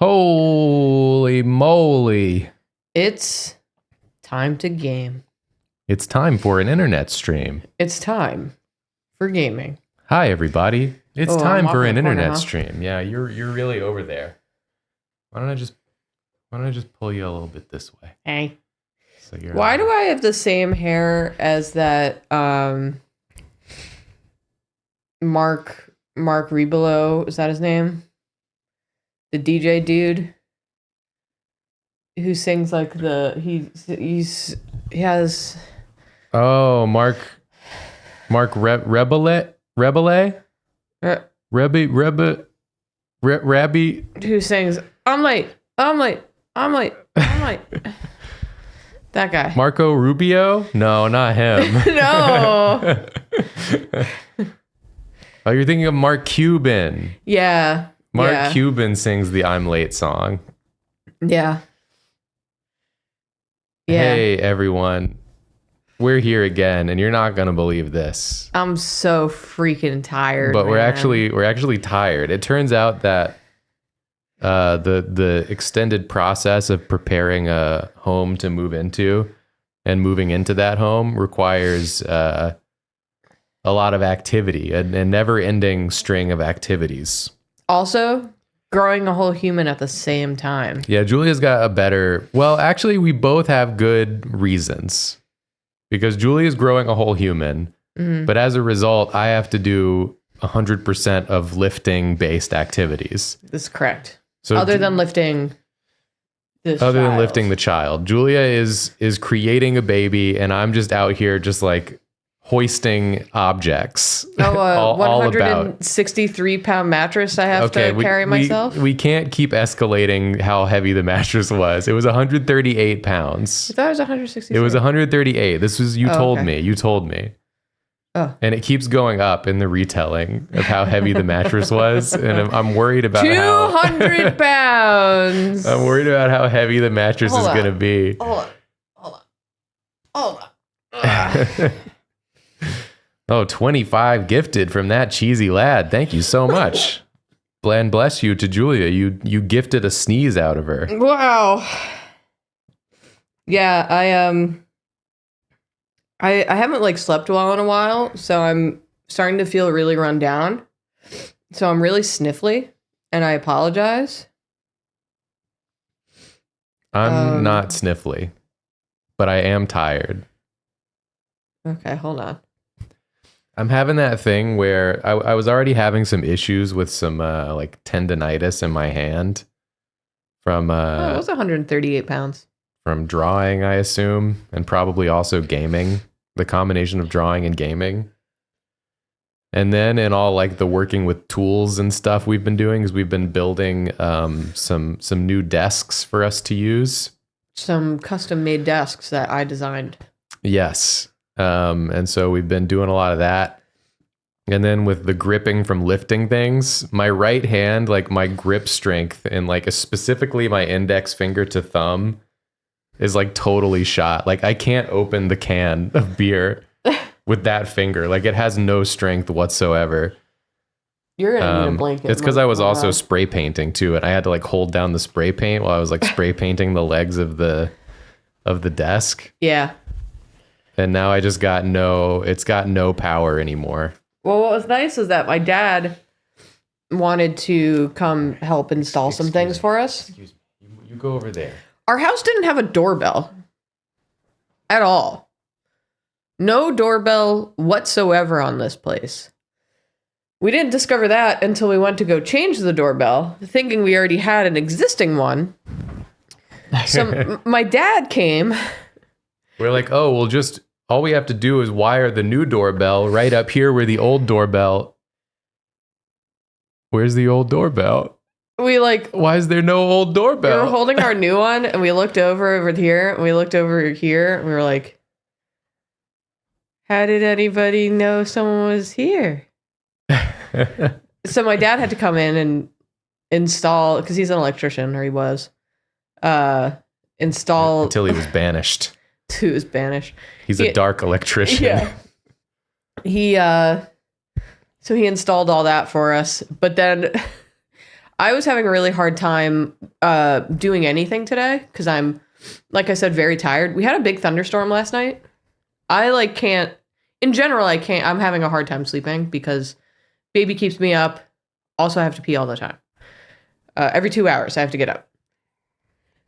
Holy moly. It's time to game. It's time for an internet stream. It's time for gaming. Hi, everybody. It's time for an internet now. stream. Yeah, you're really over there. Why don't I just pull you a little bit this way? Hey. So you're Why do I have the same hair as that Mark Rebelo? Is that his name? The DJ dude who sings like he has. Oh, Mark Rebele? Rabby. Who sings I'm late. That guy. Marco Rubio? No, not him. No. Oh, you're thinking of Mark Cuban. Yeah. Mark Cuban sings the I'm Late song. Yeah. Hey, everyone. We're here again, and you're not going to believe this. I'm so freaking tired. But man. we're actually tired. It turns out that the extended process of preparing a home to move into and moving into that home requires a lot of activity, a never-ending string of activities. Also, growing a whole human at the same time. Yeah, Julia's got a better... Well, actually, we both have good reasons. Because Julia's growing a whole human, but as a result, I have to do 100% of lifting-based activities. That's correct. So other than lifting the child. Julia is creating a baby, and I'm just out here just like hoisting objects. Oh, 163-pound mattress I have to carry myself? We can't keep escalating how heavy the mattress was. It was 138 pounds. I thought it was 163. It was 138. This was, you told okay. me. You told me. Oh. And it keeps going up in the retelling of how heavy the mattress was. And I'm worried about 200 pounds. I'm worried about how heavy the mattress is going to be. Hold on. Oh, 25 gifted from that cheesy lad. Thank you so much. And bless you to Julia. You gifted a sneeze out of her. Wow. Yeah, I haven't like slept well in a while, so I'm starting to feel really run down. So I'm really sniffly, and I apologize. I'm not sniffly, but I am tired. Okay, hold on. I'm having that thing where I was already having some issues with some like tendonitis in my hand from it was 138 pounds. From drawing, I assume, and probably also gaming. The combination of drawing and gaming. And then in all like the working with tools and stuff we've been doing is we've been building some new desks for us to use. Some custom made desks that I designed. Yes. And so we've been doing a lot of that. And then with the gripping from lifting things, my right hand, like my grip strength and like specifically my index finger to thumb is like totally shot. Like I can't open the can of beer with that finger. Like it has no strength whatsoever. You're gonna need a blanket. It's because I was also spray painting too, and I had to like hold down the spray paint while I was like spray painting the legs of the desk. Yeah. And now it's got no power anymore. Well, what was nice is that my dad wanted to come help install some things for us. Excuse me. You go over there. Our house didn't have a doorbell at all. No doorbell whatsoever on this place. We didn't discover that until we went to go change the doorbell, thinking we already had an existing one. So my dad came. We're like, oh, well, just all we have to do is wire the new doorbell right up here where the old doorbell. Where's the old doorbell? Why is there no old doorbell? We were holding our new one and we looked over here and we looked over here and we were like, how did anybody know someone was here? So my dad had to come in and install, because he's an electrician, or he was, install. Until he was banished. He was banished. He's a dark electrician. Yeah. So he installed all that for us. But then I was having a really hard time doing anything today because I'm, like I said, very tired. We had a big thunderstorm last night. I can't, in general, I can't, I'm having a hard time sleeping because baby keeps me up. Also, I have to pee all the time. Every 2 hours, I have to get up.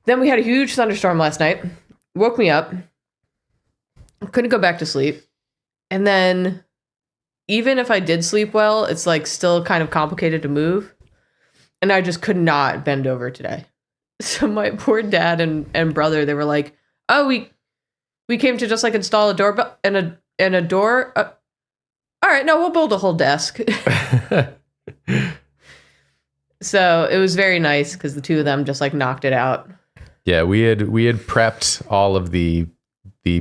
Then we had a huge thunderstorm last night. Woke me up. Couldn't go back to sleep. And then even if I did sleep well, it's still kind of complicated to move. And I just could not bend over today. So my poor dad and brother, they were like, oh, we came to just install a doorbell and a door. All right, no, we'll build a whole desk. So it was very nice because the two of them just knocked it out. Yeah, we had prepped all of the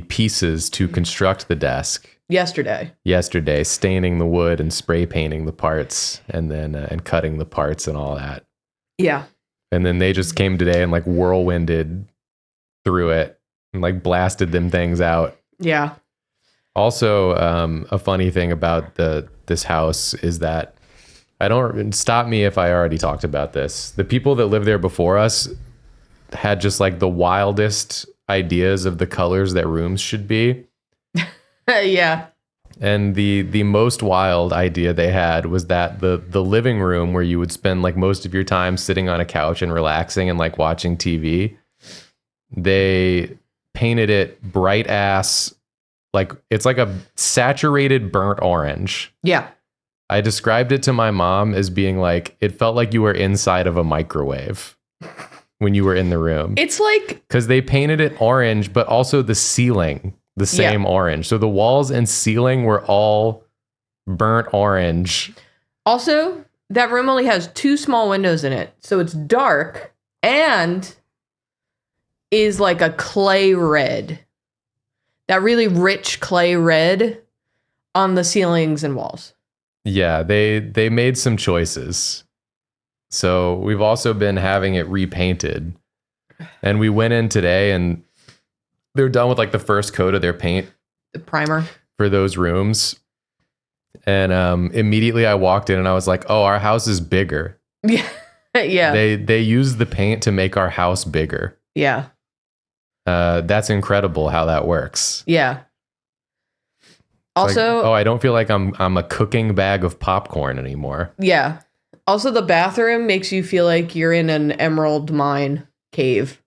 pieces to construct the desk yesterday, staining the wood and spray painting the parts, and then and cutting the parts and all that. Yeah. And then they just came today and whirlwinded through it and blasted them things out. Yeah. Also, a funny thing about this house is that stop me if I already talked about this. The people that lived there before us had just the wildest ideas of the colors that rooms should be. Yeah. And the most wild idea they had was that the living room where you would spend most of your time sitting on a couch and relaxing and watching TV, they painted it bright ass, it's a saturated burnt orange. Yeah. I described it to my mom as being it felt like you were inside of a microwave when you were in the room. It's because they painted it orange, but also the ceiling the same orange. So the walls and ceiling were all burnt orange. Also, that room only has 2 small windows in it. So it's dark and is a clay red. That really rich clay red on the ceilings and walls. Yeah, they made some choices. So we've also been having it repainted. And we went in today and they're done with the first coat of their paint. The primer. For those rooms. And immediately I walked in and I was like, oh, our house is bigger. Yeah. Yeah. They used the paint to make our house bigger. Yeah. That's incredible how that works. Yeah. Also, I don't feel like I'm a cooking bag of popcorn anymore. Yeah. Also, the bathroom makes you feel like you're in an emerald mine cave.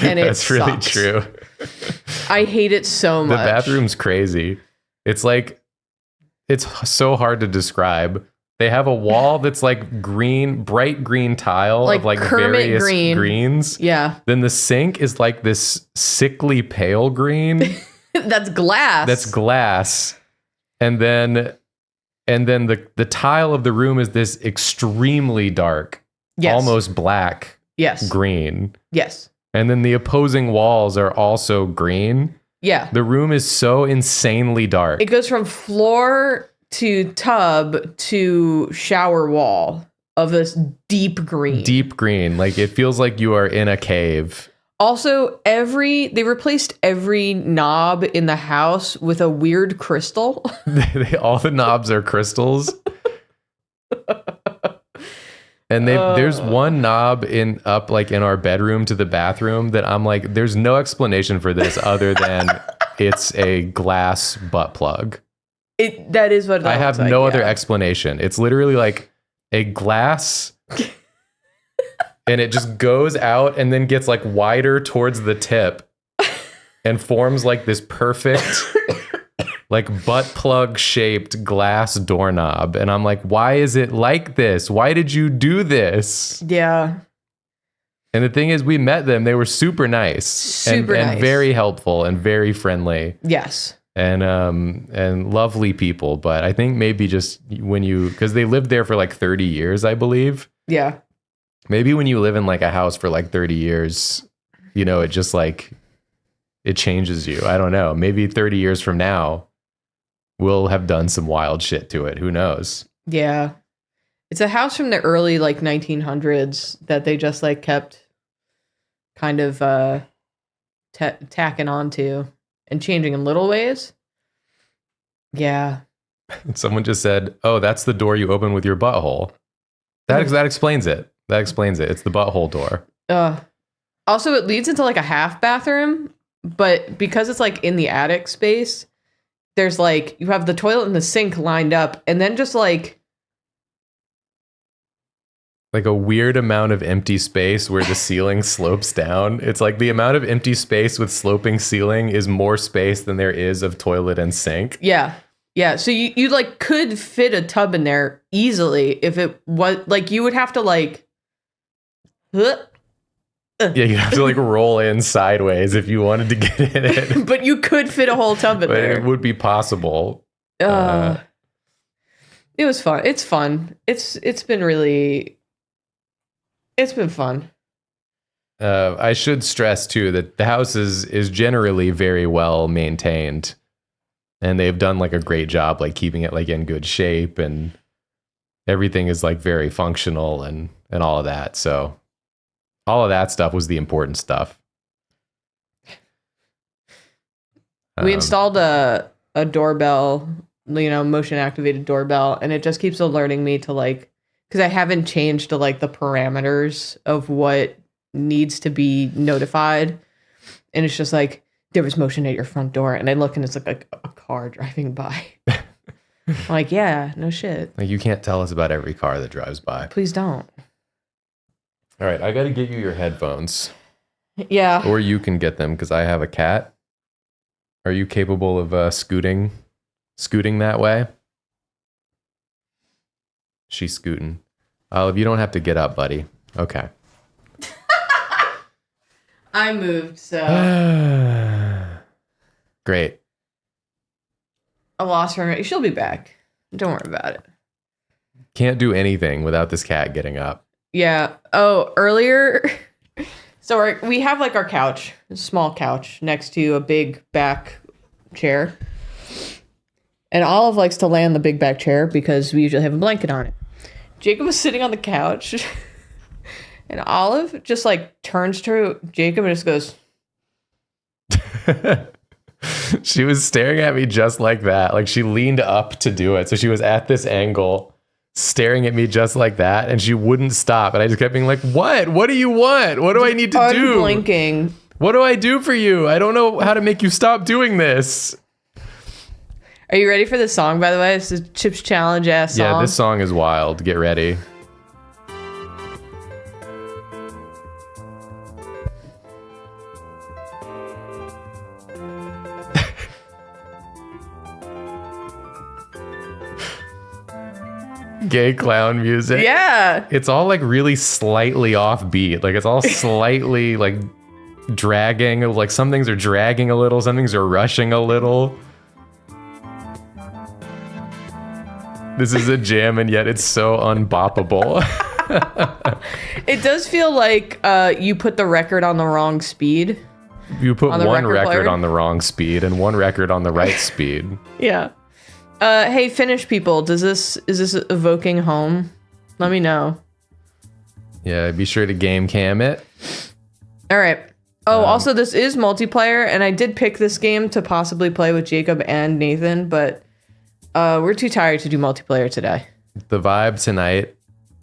And that's really true. I hate it so much. The bathroom's crazy. It's it's so hard to describe. They have a wall that's green, bright green tile of Kermit various green. greens. Yeah. Then the sink is this sickly pale green. That's glass. And then the tile of the room is this extremely dark, almost black green. Yes. And then the opposing walls are also green. Yeah. The room is so insanely dark. It goes from floor to tub to shower wall of this deep green. Deep green. It feels like you are in a cave. Also, they replaced every knob in the house with a weird crystal. All the knobs are crystals. And there's one knob in our bedroom to the bathroom that I'm there's no explanation for this other than it's a glass butt plug. That is what it I have no other explanation. It's literally a glass and it just goes out and then gets wider towards the tip and forms this perfect butt plug shaped glass doorknob. And I'm why is it like this? Why did you do this? Yeah. And the thing is, we met them. They were super nice. And very helpful and very friendly. Yes. And lovely people. But I think maybe just because they lived there for 30 years, I believe. Yeah. Maybe when you live in a house for 30 years, it just it changes you. I don't know. Maybe 30 years from now, we'll have done some wild shit to it. Who knows? Yeah. It's a house from the early 1900s that they just kept kind of tacking onto and changing in little ways. Yeah. Someone just said, oh, that's the door you open with your butthole. That explains it. That explains it. It's the butthole door. Also, it leads into like a half bathroom, but because it's like in the attic space, there's like, you have the toilet and the sink lined up, and then just like a weird amount of empty space where the ceiling slopes down. It's like the amount of empty space with sloping ceiling is more space than there is of toilet and sink. Yeah. Yeah. So you like could fit a tub in there easily if it was like, you would have to like, yeah, you have to like roll in sideways if you wanted to get in it. But you could fit a whole tub in there. It would be possible. It was fun. It's fun. It's been fun. I should stress too that the house is generally very well maintained, and they've done like a great job like keeping it like in good shape, and everything is like very functional and all of that. So all of that stuff was the important stuff. We installed a doorbell, motion activated doorbell, and it just keeps alerting me to like, because I haven't changed to like the parameters of what needs to be notified. And it's just like, there was motion at your front door. And I look and it's like a car driving by. I'm like, yeah, no shit. Like, you can't tell us about every car that drives by. Please don't. All right, I got to get you your headphones. Yeah. Or you can get them because I have a cat. Are you capable of scooting that way? She's scooting. Olive, you don't have to get up, buddy. Okay. I moved, so. Great. I lost her. She'll be back. Don't worry about it. Can't do anything without this cat getting up. Yeah. Oh, earlier. So we have like our couch, a small couch next to a big back chair. And Olive likes to lay on the big back chair because we usually have a blanket on it. Jacob was sitting on the couch and Olive just like turns to Jacob and just goes. She was staring at me just like that. Like she leaned up to do it. So she was at this angle staring at me just like that. And she wouldn't stop. And I just kept being like, what? What do you want? What do I need to do? Unblinking. What do I do for you? I don't know how to make you stop doing this. Are you ready for this song, by the way? It's a Chips Challenge ass song. Yeah, this song is wild. Get ready. Gay clown music. Yeah. It's all like really slightly offbeat. Like it's all slightly like dragging. Like some things are dragging a little, some things are rushing a little. This is a jam, and yet it's so unboppable. It does feel like you put the record on the wrong speed. You put one record player. on the wrong speed and one record on the right speed. Yeah. Hey, Finnish people, is this evoking home? Let me know. Yeah, be sure to game cam it. All right. Oh, also, this is multiplayer, and I did pick this game to possibly play with Jacob and Nathan, but we're too tired to do multiplayer today. The vibe tonight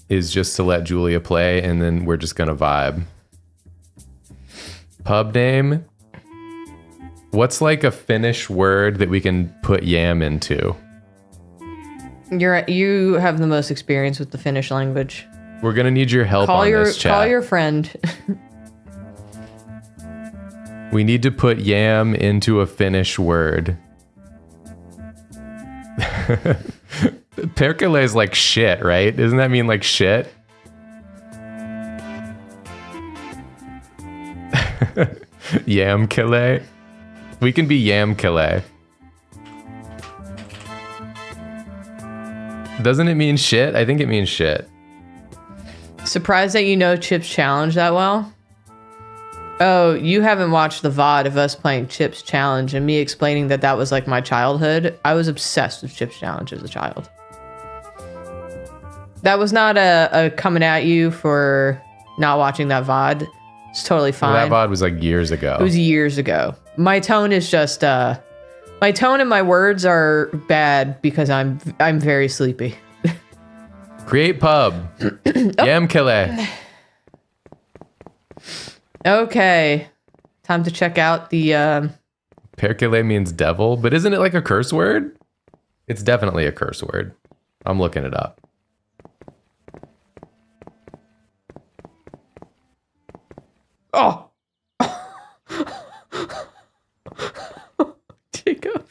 is just to let Julia play, and then we're just gonna vibe. Pub name? What's like a Finnish word that we can put yam into? You have the most experience with the Finnish language. We're gonna need your help on this chat. Call your friend. We need to put yam into a Finnish word. Perkele is like shit, right? Doesn't that mean like shit? Yamkele. We can be Yamkele. Doesn't it mean shit? I think it means shit. Surprised that you know Chips Challenge that well? Oh, you haven't watched the VOD of us playing Chips Challenge and me explaining that was like my childhood. I was obsessed with Chips Challenge as a child. That was not a coming at you for not watching that VOD. It's totally fine. Well, that VOD was like years ago. It was years ago. My tone is just my tone and my words are bad because I'm very sleepy. Create pub. Yamkele. Okay. Time to check out the... Perkele means devil, but isn't it like a curse word? It's definitely a curse word. I'm looking it up. Oh! Jacob.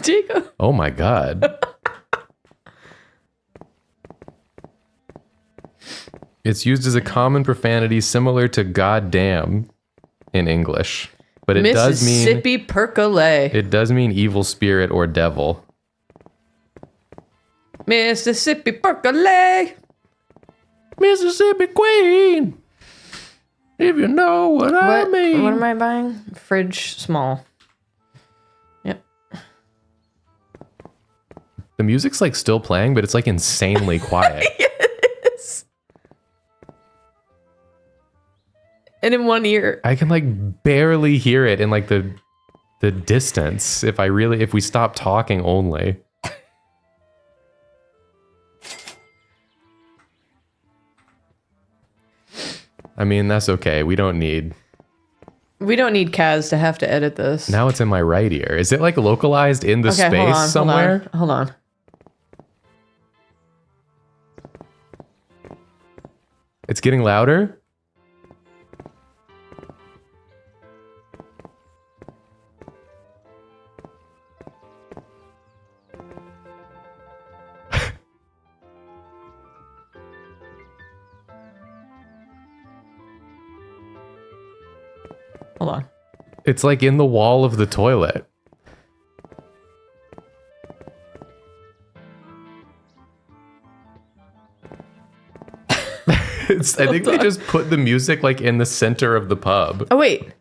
Jacob. Oh my god. It's used as a common profanity similar to goddamn in English. But it does mean Mississippi percolate. it does mean evil spirit or devil. Mississippi percolate. Mississippi Queen. If you know what I mean. What am I buying? Fridge small. Yep. The music's like still playing, but it's like insanely quiet. Yes. And in one ear. I can like barely hear it in like the distance if we stop talking only. I mean, that's okay. We don't need Kaz to have to edit this. Now it's in my right ear. Is it like localized in the space hold on, somewhere? Hold on. It's getting louder? Hold on. It's like in the wall of the toilet. I think they just put the music like in the center of the pub. Oh wait.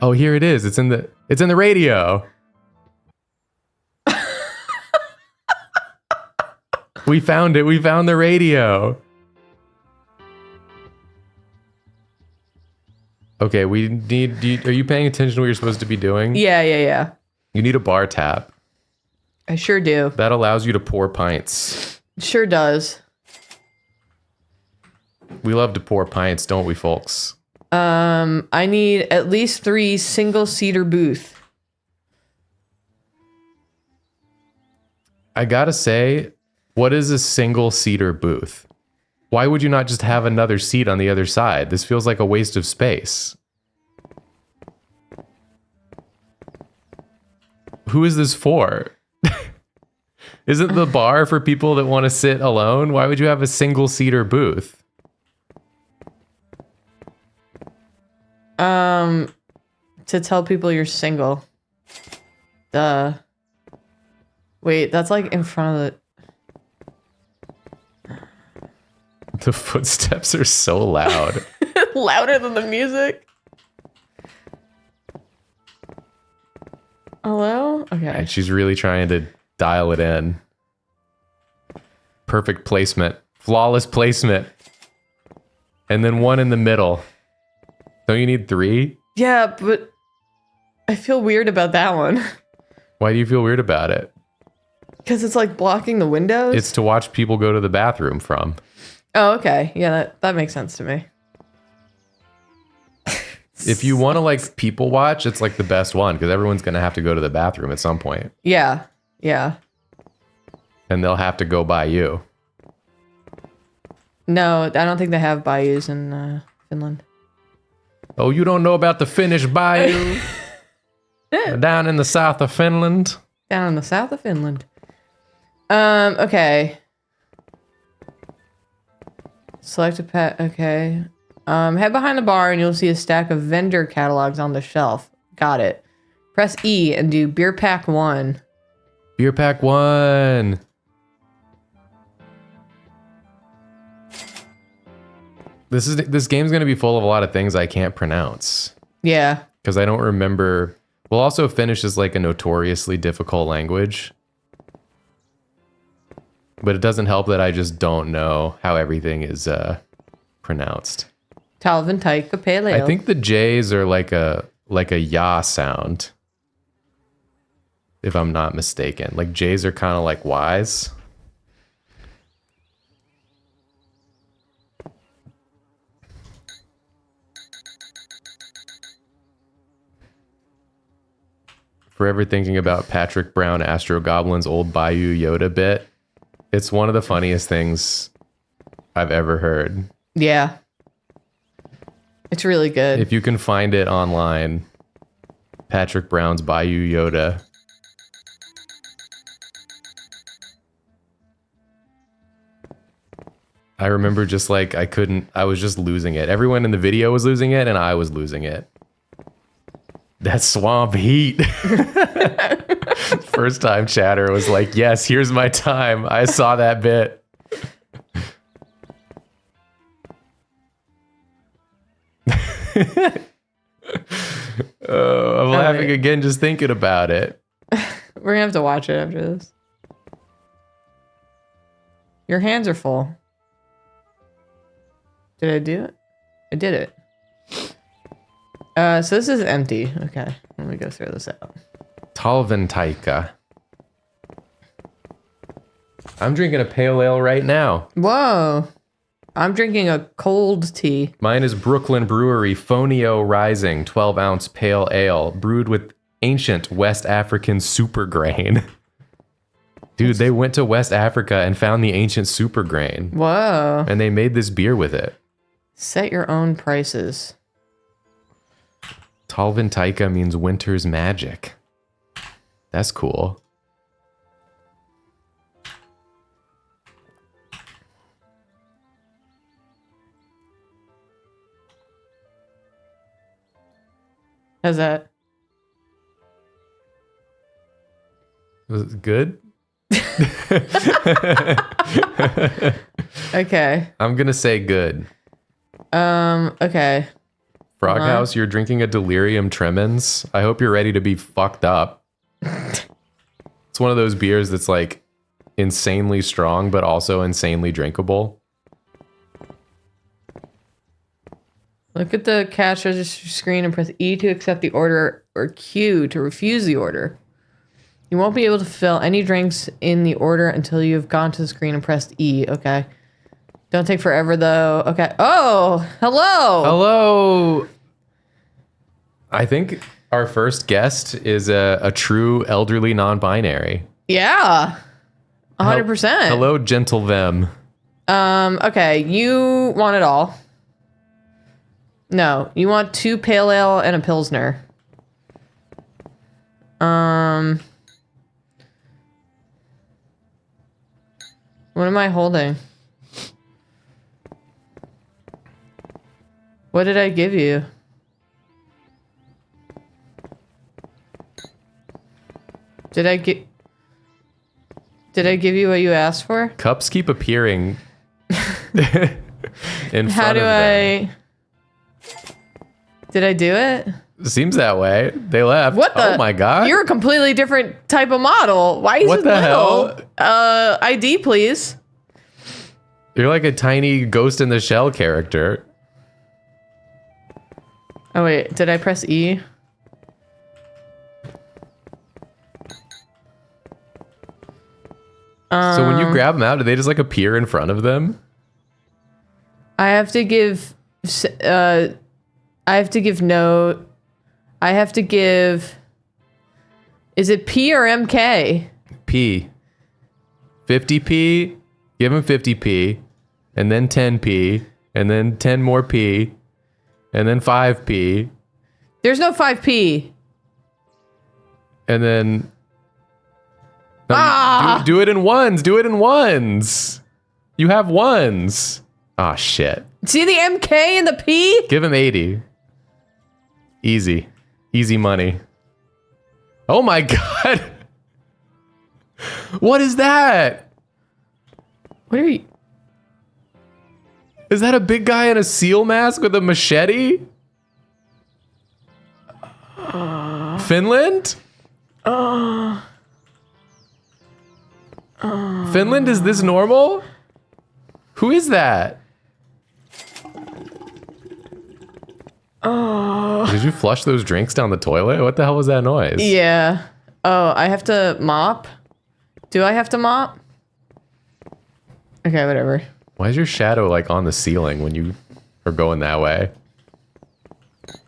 Oh, here it is. It's in the radio. We found it. We found the radio. Okay, are you paying attention to what you're supposed to be doing? Yeah. You need a bar tap. I sure do. That allows you to pour pints. Sure does. We love to pour pints, don't we, folks? I need at least 3 single-seater booth. I gotta say, what is a single-seater booth? Why would you not just have another seat on the other side? This feels like a waste of space. Who is this for? Isn't the bar for people that want to sit alone? Why would you have a single-seater booth? To tell people you're single. Duh. Wait, that's like in front of The footsteps are so loud. louder than the music. Hello? Okay. And she's really trying to dial it in. Perfect placement. Flawless placement. And then one in the middle. Don't you need 3? Yeah, but I feel weird about that one. Why do you feel weird about it? Because it's like blocking the windows. It's to watch people go to the bathroom from. Oh, okay. Yeah, that makes sense to me. If you want to like people watch, it's like the best one because everyone's going to have to go to the bathroom at some point. Yeah. And they'll have to go by you. No, I don't think they have bayous in Finland. Oh, you don't know about the Finnish bayou? Down in the south of Finland? Down in the south of Finland. Okay. Select a pet. Okay. Head behind the bar and you'll see a stack of vendor catalogs on the shelf. Got it. Press E and do beer pack 1. Beer pack 1. This game's going to be full of a lot of things I can't pronounce. Yeah. Because I don't remember. Well, also Finnish is like a notoriously difficult language. But it doesn't help that I just don't know how everything is pronounced. Talvin Taika Paleo. I think the J's are like a ya sound. If I'm not mistaken. Like J's are kind of like Y's. Forever thinking about Patrick Brown, Astro Goblin's old Bayou Yoda bit. It's one of the funniest things I've ever heard. Yeah. It's really good. If you can find it online, Patrick Brown's Bayou Yoda. I remember just like I was just losing it. Everyone in the video was losing it and I was losing it. That swamp heat. First time chatter was like, yes, here's my time. I saw that bit. I'm laughing again just thinking about it. We're gonna have to watch it after this. Your hands are full. Did I do it? I did it. So this is empty. Okay, let me go throw this out. Talventaika. I'm drinking a pale ale right now. Whoa. I'm drinking a cold tea. Mine is Brooklyn Brewery Fonio Rising 12-ounce pale ale brewed with ancient West African super grain. Dude, they went to West Africa and found the ancient super grain. Whoa. And they made this beer with it. Set your own prices. Talventaika means winter's magic. That's cool. How's that? Was it good? Okay. I'm gonna say good. Okay. Froghouse, you're drinking a delirium tremens. I hope you're ready to be fucked up. It's one of those beers that's like insanely strong, but also insanely drinkable. Look at the cash register screen and press E to accept the order or Q to refuse the order. You won't be able to fill any drinks in the order until you have gone to the screen and pressed E. Okay. Don't take forever though. Okay. Oh, hello. Hello. I think our first guest is a true elderly non-binary. Yeah. 100%. Hello, gentle them. Okay. You want it all. No, you want 2 pale ale and a pilsner. What am I holding? What did I give you? Did I give you what you asked for? Cups keep appearing in How front do of them. Did I do it? Seems that way. They left. What the? Oh my god. You're a completely different type of model. Why is What it the little? hell? ID, please. You're like a tiny Ghost in the Shell character. Oh wait, did I press E? So when you grab them out, do they just like appear in front of them? I have to give is it P or MK? P. 50p, give him 50p, and then 10p, and then 10 more p, and then 5p, There's no 5P. and then... No, do it in ones. Do it in ones. You have ones. Ah, shit. See the MK and the P? Give him 80. Easy. Easy money. Oh my god. What is that? What are you? Is that a big guy in a seal mask with a machete? Finland? Finland, is this normal? Who is that? Did you flush those drinks down the toilet? What the hell was that noise? Yeah. Oh, I have to mop? Do I have to mop? Okay, whatever. Why is your shadow like on the ceiling when you are going that way?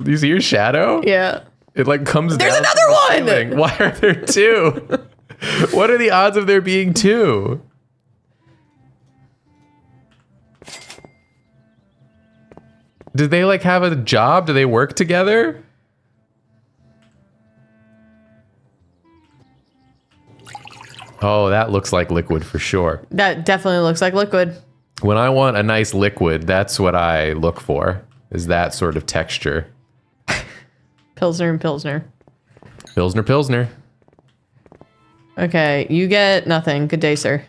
Do you see your shadow? Yeah. It like comes There's down. another one! Ceiling. Why are there two? What are the odds of there being two? Did they like have a job? Do they work together? Oh, that looks like liquid for sure. That definitely looks like liquid. When I want a nice liquid, that's what I look for, is that sort of texture. Pilsner and Pilsner. Pilsner, Pilsner. Okay, you get nothing. Good day, sir.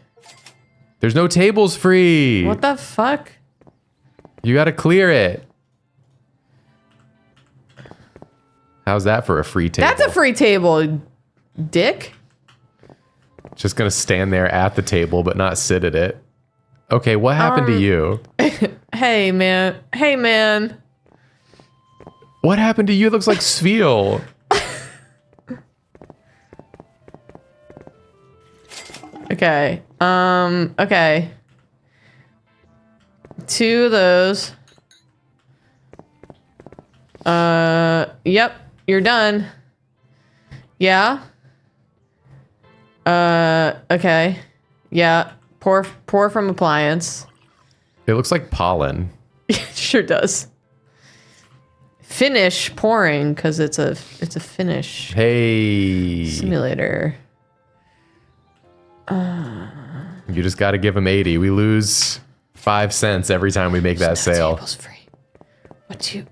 There's no tables free. What the fuck? You gotta clear it. How's that for a free table? That's a free table, dick. Just gonna stand there at the table, but not sit at it. Okay, what happened to you? Hey, man. Hey, man. What happened to you? It looks like Sveal. Okay. Okay. 2 of those. Yep. You're done. Yeah. Okay. Yeah. Pour from appliance. It looks like pollen. Sure does. Finish pouring because it's a Finnish Hey. simulator. You just gotta give him 80. We lose 5 cents every time we make that sale. Table's free. What you?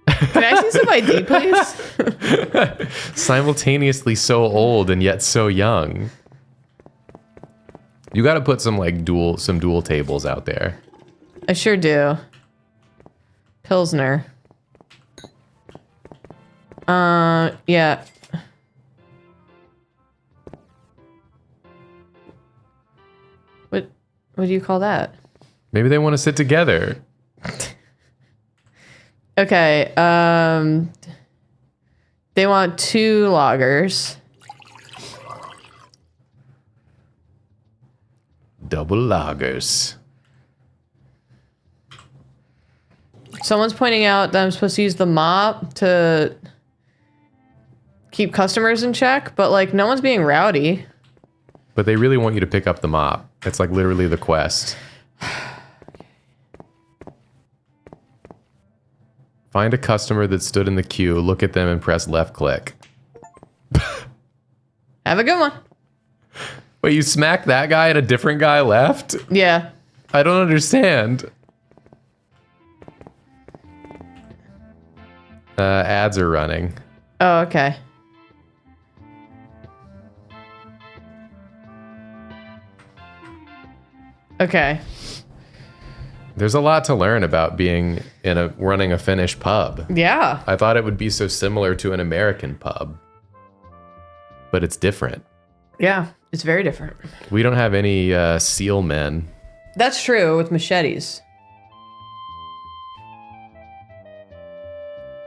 Can I see some ID, please? Simultaneously so old and yet so young. You gotta put some like dual tables out there. I sure do. Pilsner. Yeah. What do you call that? Maybe they want to sit together. Okay, they want 2 loggers. Double lagers. Someone's pointing out that I'm supposed to use the mop to keep customers in check, but like no one's being rowdy. But they really want you to pick up the mop. It's like literally the quest. Find a customer that stood in the queue, look at them, and press left click. Have a good one. Wait, you smacked that guy and a different guy left? Yeah. I don't understand. Ads are running. Oh, okay. Okay. There's a lot to learn about being running a Finnish pub. Yeah. I thought it would be so similar to an American pub, but it's different. Yeah. It's very different. We don't have any seal men. That's true with machetes.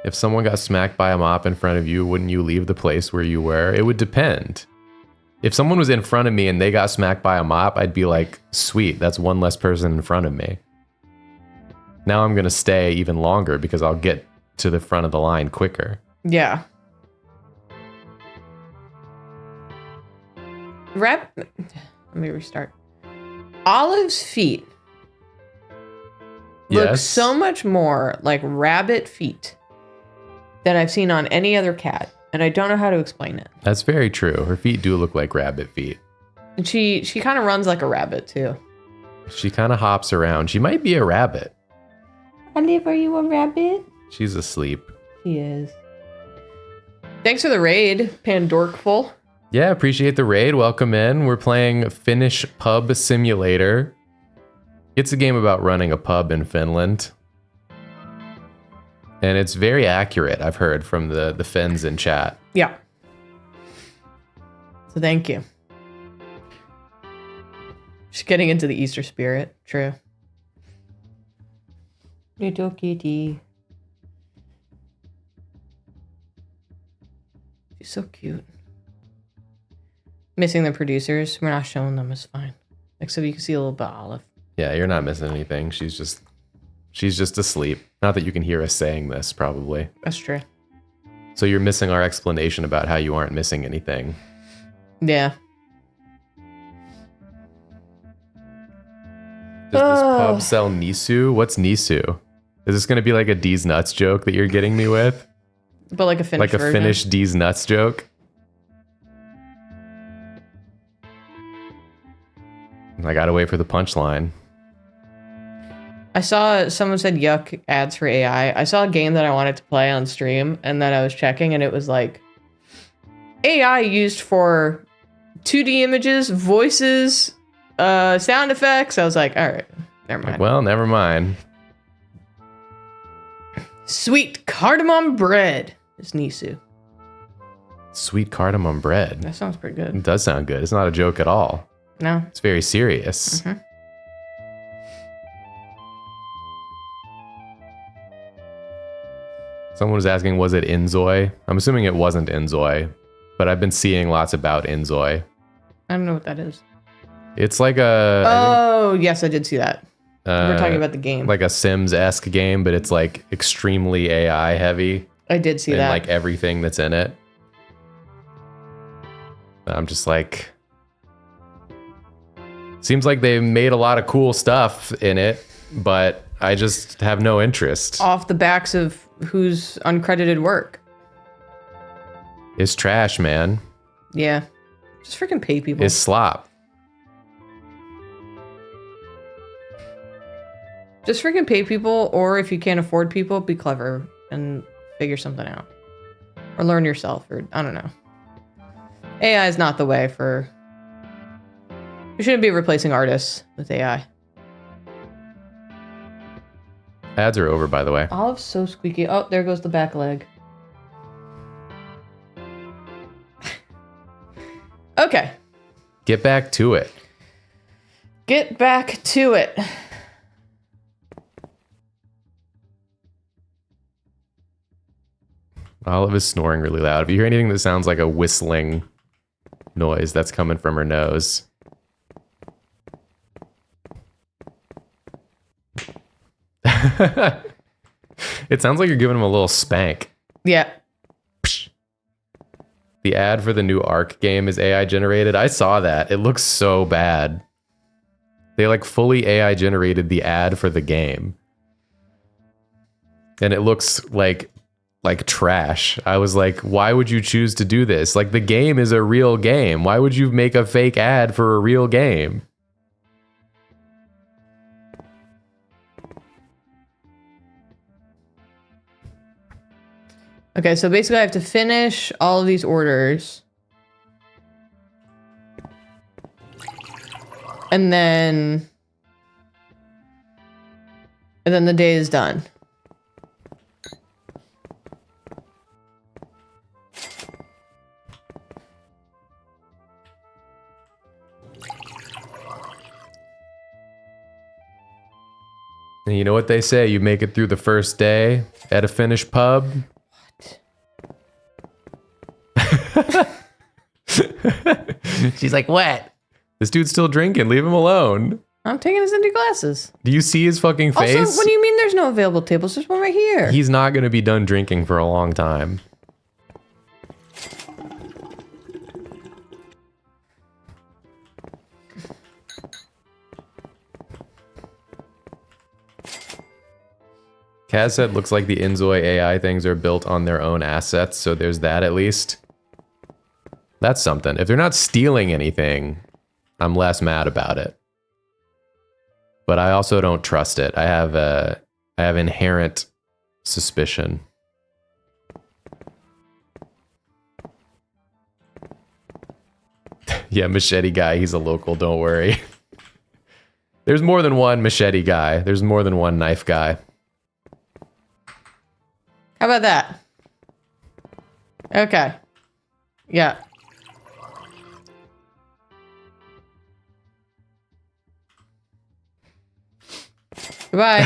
If someone got smacked by a mop in front of you, wouldn't you leave the place where you were? It would depend. If someone was in front of me and they got smacked by a mop, I'd be like, sweet, that's one less person in front of me. Now I'm going to stay even longer because I'll get to the front of the line quicker. Yeah. Let me restart. Olive's feet look Yes. so much more like rabbit feet than I've seen on any other cat, and I don't know how to explain it. That's very true. Her feet do look like rabbit feet. And she kind of runs like a rabbit too. She kind of hops around. She might be a rabbit. Olive, are you a rabbit? She's asleep. She is. Thanks for the raid, Pandorkful. Yeah, appreciate the raid. Welcome in. We're playing Finnish Pub Simulator. It's a game about running a pub in Finland. And it's very accurate, I've heard from the Finns in chat. Yeah. So thank you. Just getting into the Easter spirit. True. Little kitty. She's so cute. Missing the producers. We're not showing them. It's fine. Except you can see a little bit of Olive. Yeah, you're not missing anything. She's just She's just asleep. Not that you can hear us saying this, probably. That's true. So you're missing our explanation about how you aren't missing anything. Yeah. Does this pub sell Nisu? What's Nisu? Is this going to be like a D's Nuts joke that you're getting me with? But like a Finnish Like a version. Finnish D's Nuts joke? I gotta wait for the punchline. I saw someone said yuck ads for AI. I saw a game that I wanted to play on stream, and then I was checking, and it was like AI used for 2D images, voices, sound effects. I was like, all right, never mind. Well, never mind. Sweet cardamom bread is Nisu. Sweet cardamom bread. That sounds pretty It good. does sound good. It's not a joke at all. No. It's very serious. Mhm. Someone was asking, was it Inzoi? I'm assuming it wasn't Inzoi, but I've been seeing lots about Inzoi. I don't know what that is. It's like a Oh, yes, I did see that. We're talking uh, about the game. like a Sims-esque game, but it's like extremely AI heavy I did see and that. like everything that's in it. I'm just like, seems like they made a lot of cool stuff in it, but I just have no interest. Off the backs of whose uncredited work. It's trash, man. Yeah. Just freaking pay people. It's slop. Just freaking pay people, or if you can't afford people, be clever and figure something out. Or learn yourself, or I don't know. AI is not the way for... We shouldn't be replacing artists with AI. Ads are over, by the way. Olive's so squeaky. Oh, there goes the back leg. Okay. Get back to it. Get back to it. Olive is snoring really loud. If you hear anything that sounds like a whistling noise, that's coming from her nose. It sounds like you're giving him a little spank. Yeah. The ad for the new Ark game is AI generated. I saw that. It looks so bad. They like fully AI generated the ad for the game. And it looks like trash. I was like, why would you choose to do this? Like, the game is a real game. Why would you make a fake ad for a real game? Okay, so basically I have to finish all of these orders. And then the day is done. And you know what they say? You make it through the first day at a Finnish pub. She's like, what? This dude's still drinking. Leave him alone. I'm taking his empty glasses. Do you see his fucking face? Also, what do you mean there's no available tables? There's one right here. He's not going to be done drinking for a long time. Kaz said, looks like the Inzoi AI things are built on their own assets, so there's that at least. That's something. If they're not stealing anything, I'm less mad about it. But I also don't trust it. I have inherent suspicion. Yeah, machete guy, he's a local, don't worry. There's more than one machete guy. There's more than one knife guy. How about that? Okay. Yeah. Goodbye.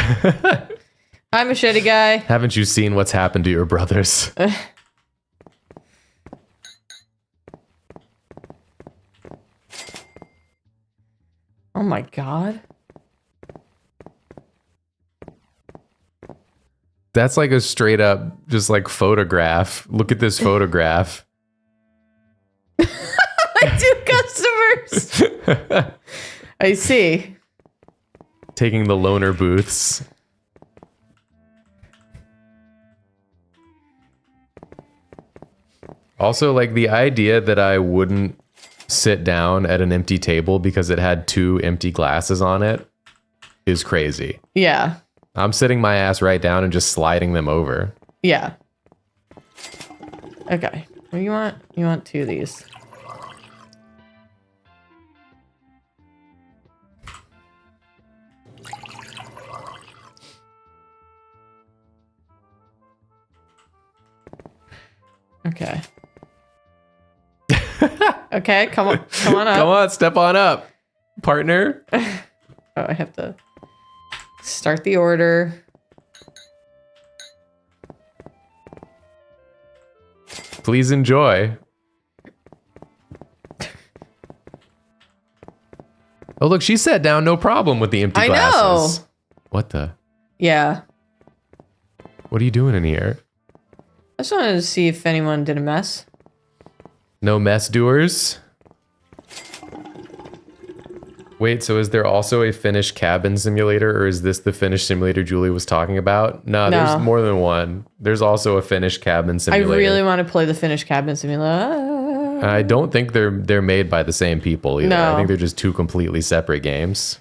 Hi, machete guy. Haven't you seen what's happened to your brothers? Oh my god. That's like a straight up, just like photograph. Look at this photograph. I do customers. I see. Taking the loner booths. Also, like the idea that I wouldn't sit down at an empty table because it had 2 empty glasses on it is crazy. Yeah. I'm sitting my ass right down and just sliding them over. Yeah. Okay. What do you want? You want 2 of these. Okay. Okay, come on up. Come on, step on up, partner. Oh, I have to start the order. Please enjoy. Oh, look, she sat down, no problem with the empty glasses. I know. What the? Yeah. What are you doing in here? I just wanted to see if anyone did a mess. No mess doers? Wait, so is there also a Finnish cabin simulator, or is this the Finnish simulator Julie was talking about? No, there's more than one. There's also a Finnish cabin simulator. I really want to play the Finnish cabin simulator. I don't think they're made by the same people either. No. I think they're just 2 completely separate games.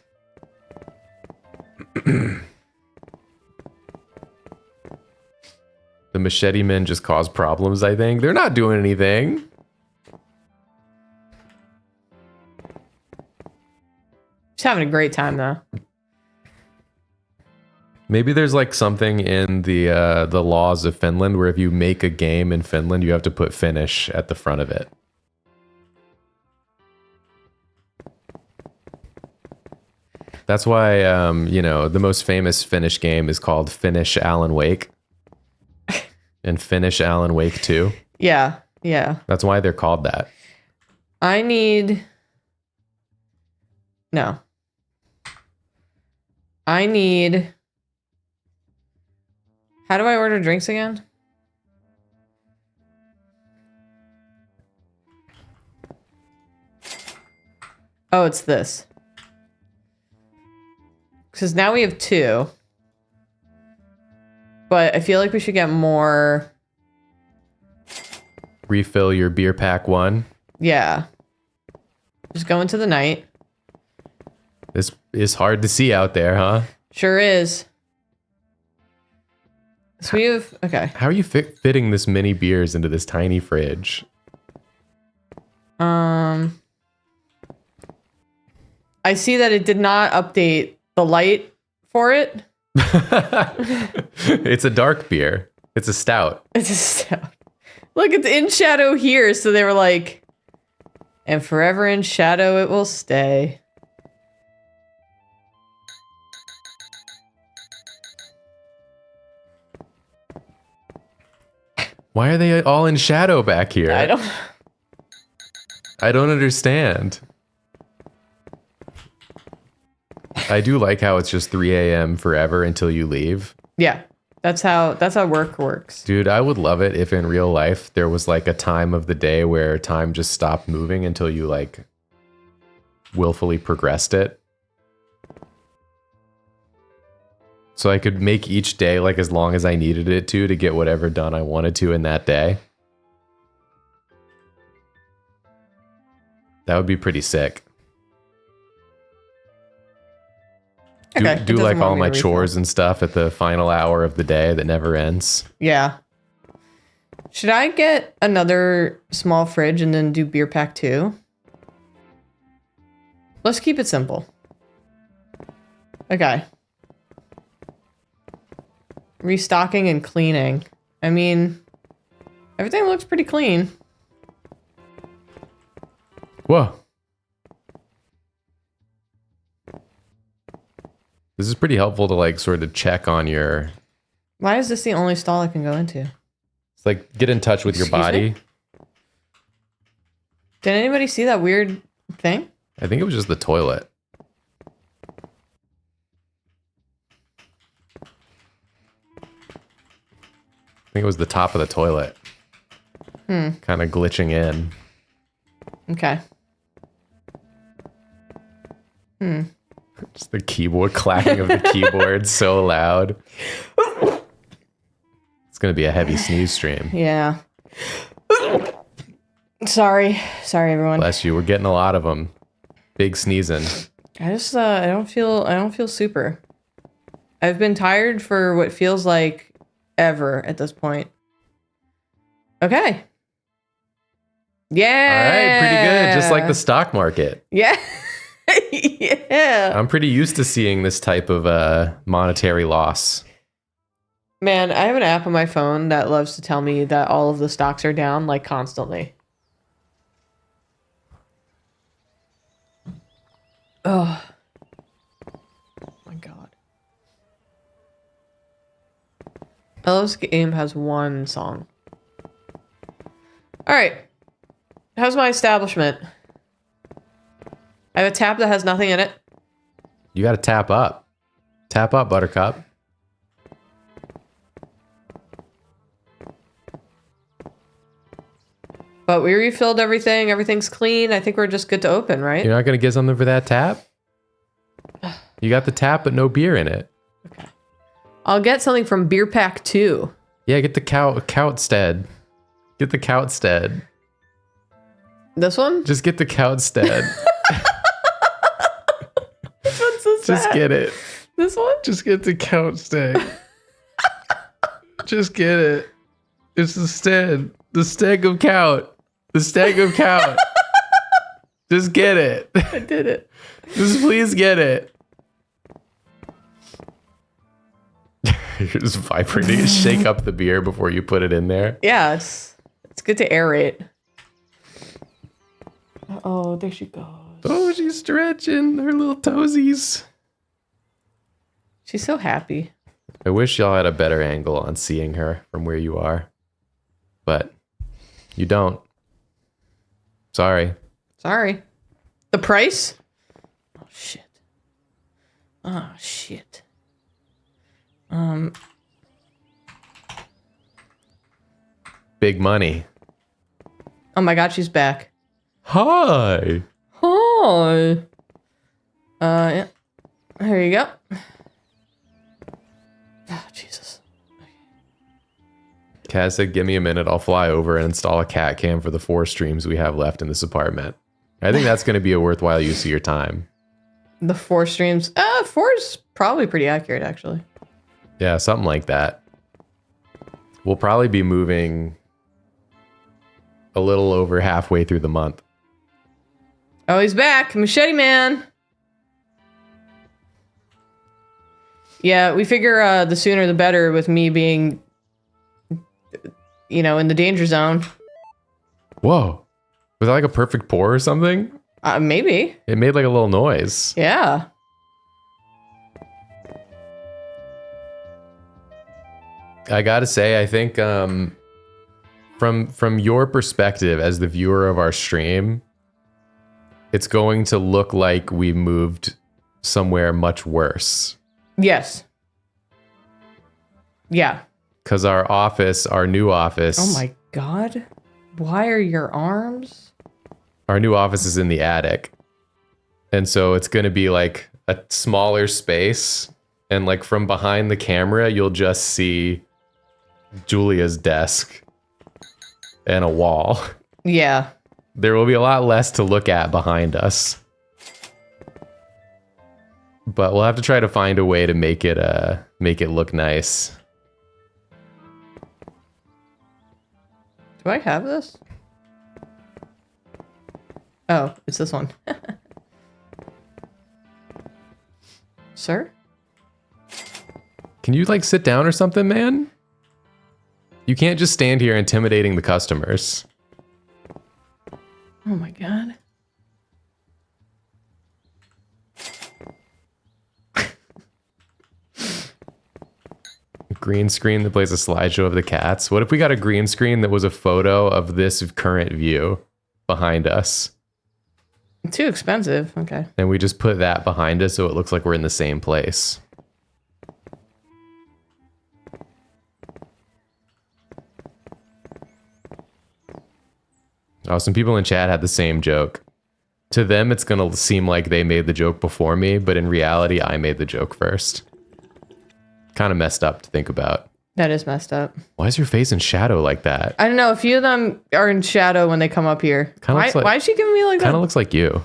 The machete men just cause problems, I think. They're not doing anything. Just having a great time though. Maybe there's like something in the laws of Finland where if you make a game in Finland, you have to put Finnish at the front of it. That's why, you know, the most famous Finnish game is called Finnish Alan Wake. And Finnish Alan Wake 2. Yeah, yeah. That's why they're called that. I need... No. I need... How do I order drinks again? Oh, it's this. Because now we have 2. But I feel like we should get more. Refill your beer pack 1. Yeah. Just go into the night. This is hard to see out there, huh? Sure is. So we have... Okay. How are you fitting this many beers into this tiny fridge? I see that it did not update the light for it. It's a dark beer. It's a stout. It's a stout. Look, it's in shadow here. So they were like, and forever in shadow it will stay. Why are they all in shadow back here? I don't understand. I do like how it's just 3 a.m. forever until you leave. Yeah, that's how work works. Dude, I would love it if in real life there was like a time of the day where time just stopped moving until you like willfully progressed it. So I could make each day like as long as I needed it to get whatever done I wanted to in that day. That would be pretty sick. Do like all my chores and stuff at the final hour of the day that never ends. Yeah. Should I get another small fridge and then do beer pack 2? Let's keep it simple. Okay. Restocking and cleaning. I mean, everything looks pretty clean. Whoa. This is pretty helpful to like sort of check on your... Why is this the only stall I can go into? It's like get in touch with your body. Me? Did anybody see that weird thing? I think it was just the toilet. think it was the top of the toilet. Kind of glitching in. Okay. Just the keyboard clacking of the keyboard so loud. It's going to be a heavy sneeze stream. Yeah. Sorry, everyone. Bless you. We're getting a lot of them. Big sneezing. I just I don't feel super. I've been tired for what feels like ever at this point. Okay. Yeah. All right, pretty good. Just like the stock market. Yeah. Yeah. I'm pretty used to seeing this type of monetary loss. Man, I have an app on my phone that loves to tell me that all of the stocks are down like constantly. Oh. My God. I love this game has one song. All right. How's my establishment? I have a tap that has nothing in it. You got to tap up. Tap up, Buttercup. But we refilled everything. Everything's clean. I think we're just good to open, right? You're not going to get something for that tap? You got the tap, but no beer in it. Okay. I'll get something from Beer Pack 2. Yeah, get the Coutstead. Get the Coutstead. This one? Just get the Coutstead. Which one's this? Just get it. This one? Just get the Coutstead. Just get it. It's the stead. The stag of Count. The stag of Count. Just get it. I did it. Just please get it. You're just vibrating. Shake up the beer before you put it in there. Yeah, it's good to aerate. Oh, there she goes. Oh, she's stretching her little toesies. She's so happy. I wish y'all had a better angle on seeing her from where you are. But you don't. Sorry. Sorry. The price? Oh, shit. Oh, shit. Big money. Oh my God, she's back. Hi. Hi. Yeah. There you go. Oh, Jesus. Kaz said, give me a minute. I'll fly over and install a cat cam for the 4 streams we have left in this apartment. I think that's going to be a worthwhile use of your time. The 4 streams. 4 is probably pretty accurate, actually. Yeah, something like that. We'll probably be moving a little over halfway through the month. Oh, he's back. Machete Man. Yeah, we figure the sooner the better with me being, in the danger zone. Whoa. Was that like a perfect pour or something? Maybe. It made like a little noise. Yeah. I gotta say, I think from your perspective as the viewer of our stream, it's going to look like we moved somewhere much worse. Yes. Yeah. Because our new office. Oh my God. Why are your arms? Our new office is in the attic. And so it's going to be like a smaller space. And like from behind the camera, you'll just see Julia's desk and a wall. Yeah. There will be a lot less to look at behind us. But we'll have to try to find a way to make it look nice. Do I have this? Oh, it's this one. Sir? Can you like sit down or something, man? You can't just stand here intimidating the customers. Oh my God. Green screen that plays a slideshow of the cats. What if we got a green screen that was a photo of this current view behind us? Too expensive. Okay. And we just put that behind us so it looks like we're in the same place. Oh, some people in chat had the same joke. To them, it's going to seem like they made the joke before me, but in reality, I made the joke first. Kind of messed up to think about. That is messed up. Why is your face in shadow like that? I don't know. A few of them are in shadow when they come up here. Why is she giving me like that? Kind of looks like you.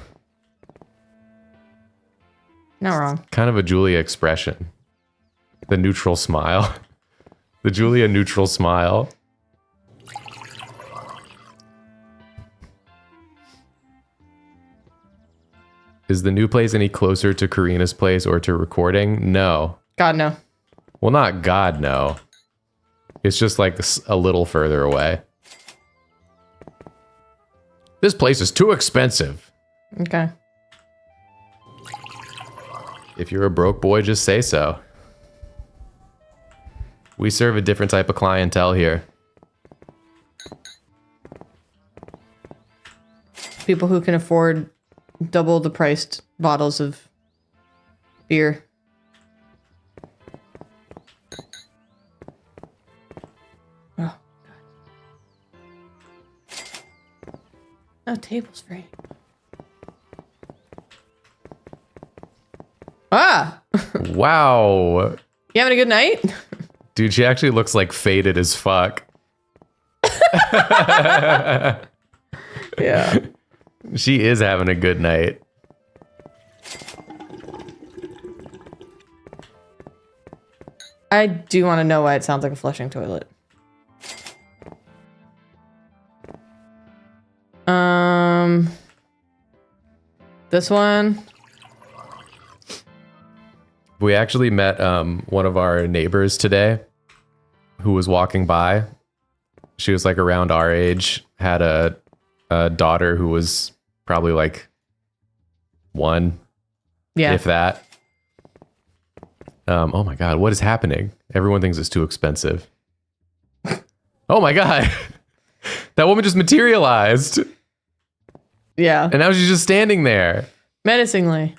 Not wrong. Kind of a Julia expression. The neutral smile. The Julia neutral smile. Is the new place any closer to Karina's place or to recording? No. God, no. Well, not God, no. It's just like a little further away. This place is too expensive. Okay. If you're a broke boy, just say so. We serve a different type of clientele here. People who can afford double the priced bottles of beer. Oh, God. No, table's free. Ah! Wow. You having a good night? Dude, she actually looks like faded as fuck. Yeah. She is having a good night. I do want to know why it sounds like a flushing toilet. This one. We actually met one of our neighbors today who was walking by. She was like around our age, had a daughter who was probably like 1, Yeah. if that. Oh my God, what is happening? Everyone thinks it's too expensive. Oh my God. That woman just materialized. Yeah. And now she's just standing there. Menacingly.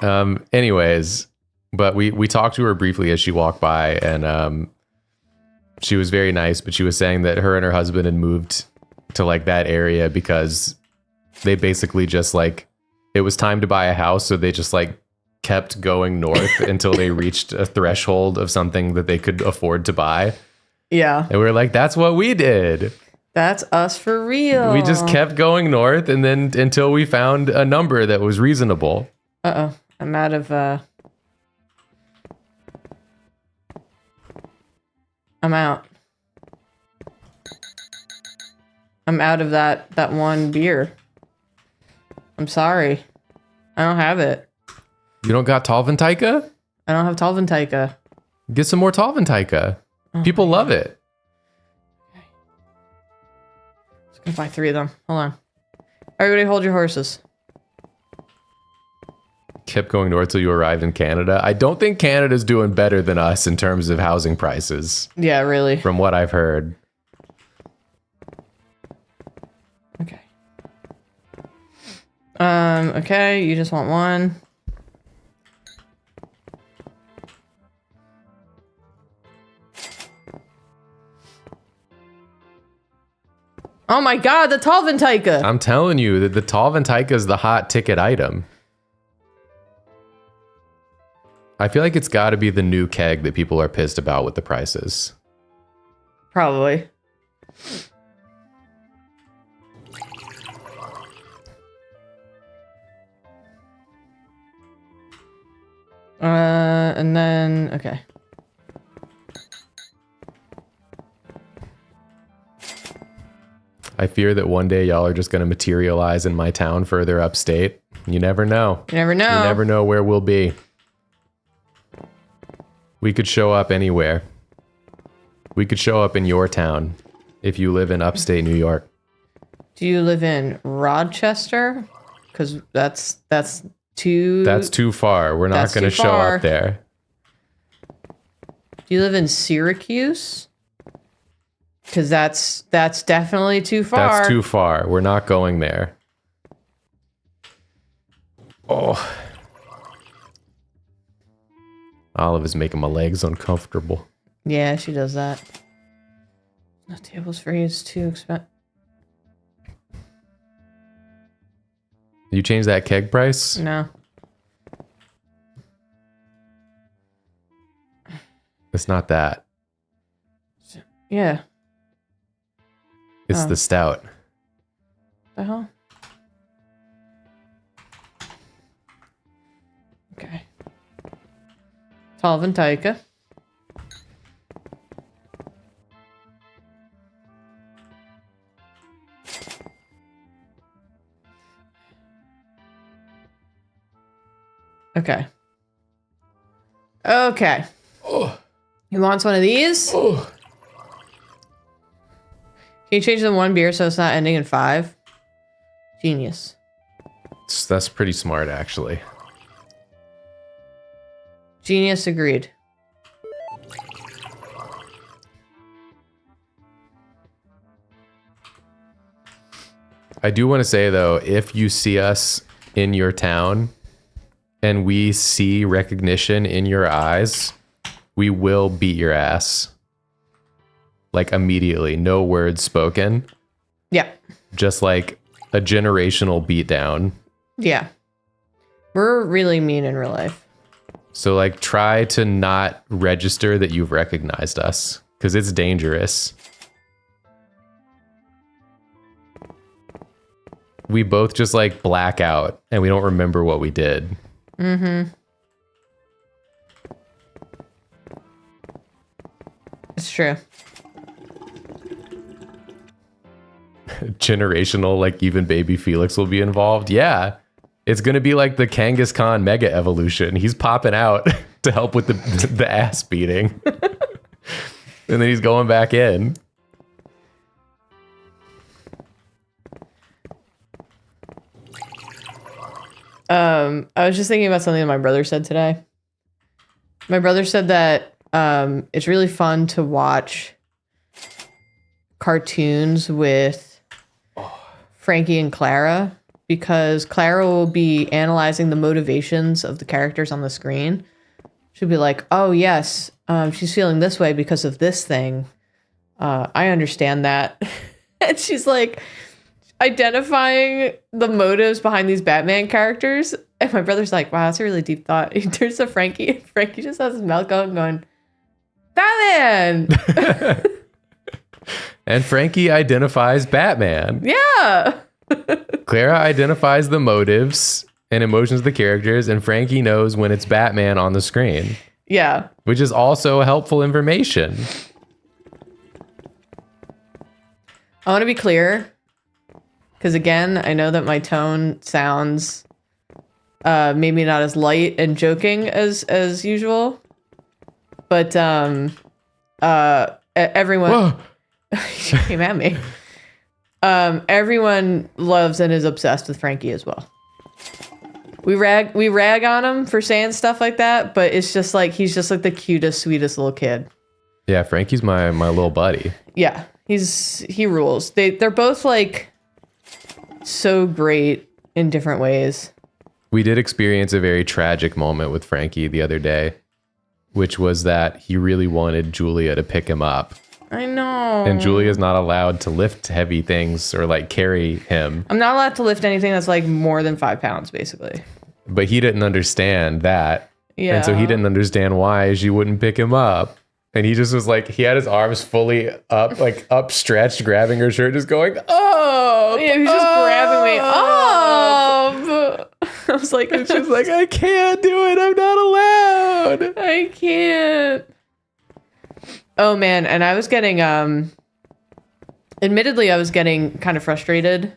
Anyways, but we talked to her briefly as she walked by, and she was very nice, but she was saying that her and her husband had moved to like that area because they basically just like, it was time to buy a house, so they just like kept going north until they reached a threshold of something that they could afford to buy. Yeah. And we were like, that's what we did. That's us for real. We just kept going north, and then until we found a number that was reasonable. Uh-oh. I'm out of, I'm out. I'm out of that one beer. I'm sorry. I don't have it. You don't got Talventike? I don't have Talventike. Get some more Talventike. People love it. I'm gonna buy 3 of them. Hold on. Everybody hold your horses. Kept going north till you arrived in Canada. I don't think Canada's doing better than us in terms of housing prices. Yeah, really. From what I've heard. Okay. Okay, you just want 1. Oh my God, the Talventike! I'm telling you that the Talventike is the hot ticket item. I feel like it's got to be the new keg that people are pissed about with the prices. Probably. And then, okay. I fear that one day y'all are just going to materialize in my town further upstate. You never know. You never know. You never know where we'll be. We could show up anywhere. We could show up in your town if you live in upstate New York. Do you live in Rochester? Because that's too... That's too far. We're not going to show up there. Do you live in Syracuse? Because that's definitely too far. That's too far. We're not going there. Oh. Olive is making my legs uncomfortable. Yeah, she does that. No tables free is too expensive. You changed that keg price? No. It's not that. Yeah. It's the stout. The hell? Okay. 12 and Taika. Okay. Okay. Oh. He wants one of these. Oh. Can you change the one beer so it's not ending in 5? Genius. That's pretty smart, actually. Genius agreed. I do want to say, though, if you see us in your town and we see recognition in your eyes, we will beat your ass. Like, immediately. No words spoken. Yeah. Just like a generational beatdown. Yeah. We're really mean in real life. So, like, try to not register that you've recognized us, because it's dangerous. We both just, like, black out, and we don't remember what we did. Mm-hmm. It's true. Generational, like, even baby Felix will be involved. Yeah. It's going to be like the Kangaskhan Khan mega evolution. He's popping out to help with the ass beating. And then he's going back in. I was just thinking about something that my brother said today. My brother said that it's really fun to watch cartoons with Frankie and Clara, because Clara will be analyzing the motivations of the characters on the screen. She'll be like, oh, yes, she's feeling this way because of this thing. I understand that. And she's like identifying the motives behind these Batman characters. And my brother's like, wow, that's a really deep thought. He turns to Frankie, and Frankie just has his mouth going, Batman! And Frankie identifies Batman. Yeah! Clara identifies the motives and emotions of the characters, and Frankie knows when it's Batman on the screen. Yeah. Which is also helpful information. I want to be clear, because again, I know that my tone sounds maybe not as light and joking as usual, but everyone she came at me. Everyone loves and is obsessed with Frankie as well. We rag on him for saying stuff like that, but it's just like he's just like the cutest, sweetest little kid. Yeah, Frankie's my little buddy. Yeah, he rules. They're both like so great in different ways. We did experience a very tragic moment with Frankie the other day, which was that he really wanted Julia to pick him up. I know. And Julia's not allowed to lift heavy things or like carry him. I'm not allowed to lift anything that's like more than 5 pounds, basically. But he didn't understand that. Yeah. And so he didn't understand why she wouldn't pick him up. And he just was like, he had his arms fully up, like upstretched, grabbing her shirt, just going, oh, yeah, he was just grabbing me up. I was like, and she's like, I can't do it. I'm not allowed. I can't. Oh man, and I was getting admittedly I was getting kind of frustrated.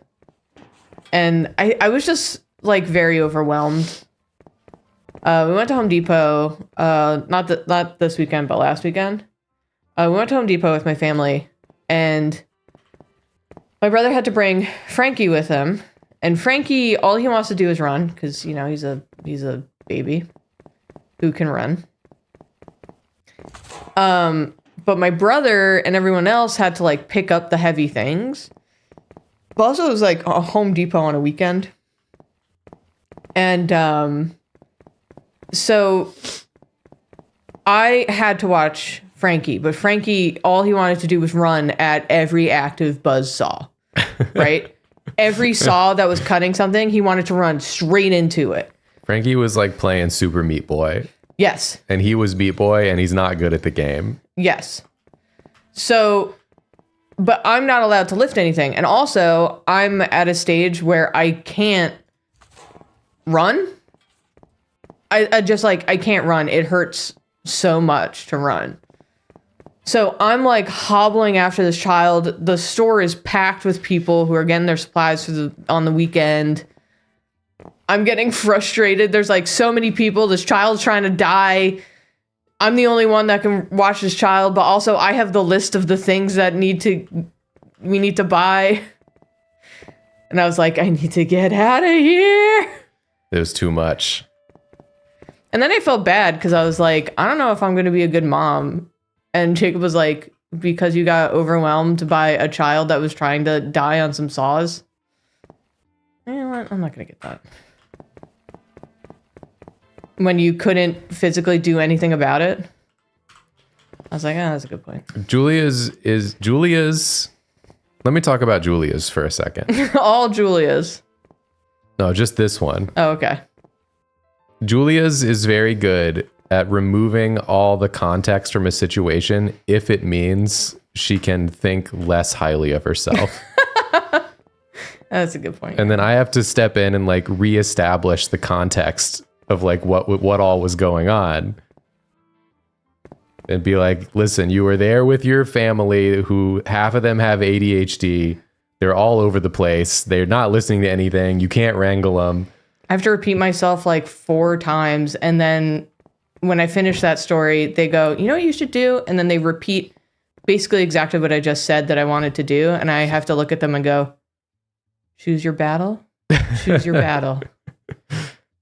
And I was just like very overwhelmed. We went to Home Depot, not this weekend, but last weekend. We went to Home Depot with my family, and my brother had to bring Frankie with him. And Frankie, all he wants to do is run, because you know he's a baby who can run. But my brother and everyone else had to like pick up the heavy things. But also it was like a Home Depot on a weekend. And so I had to watch Frankie, but Frankie, all he wanted to do was run at every active buzzsaw, right? every saw that was cutting something, he wanted to run straight into it. Frankie was like playing Super Meat Boy. Yes. And he was Meat Boy, and he's not good at the game. Yes. So, but I'm not allowed to lift anything. And also, I'm at a stage where I can't run. I just like, I can't run. It hurts so much to run. So I'm like hobbling after this child. The store is packed with people who are getting their supplies on the weekend. I'm getting frustrated. There's like so many people. This child's trying to die. I'm the only one that can watch this child, but also I have the list of the things that we need to buy. And I was like, I need to get out of here. It was too much. And then I felt bad because I was like, I don't know if I'm going to be a good mom. And Jacob was like, because you got overwhelmed by a child that was trying to die on some saws. You know what? I'm not going to get that. When you couldn't physically do anything about it. I was like, that's a good point. Julia's. Let me talk about Julia's for a second. All Julia's. No, just this one. Oh, okay. Julia's is very good at removing all the context from a situation if it means she can think less highly of herself. That's a good point. And then I have to step in and like reestablish the context of like what all was going on. And be like, listen, you were there with your family who half of them have ADHD. They're all over the place. They're not listening to anything. You can't wrangle them. I have to repeat myself like 4 times. And then when I finish that story, they go, you know what you should do? And then they repeat basically exactly what I just said that I wanted to do. And I have to look at them and go, choose your battle. Choose your battle.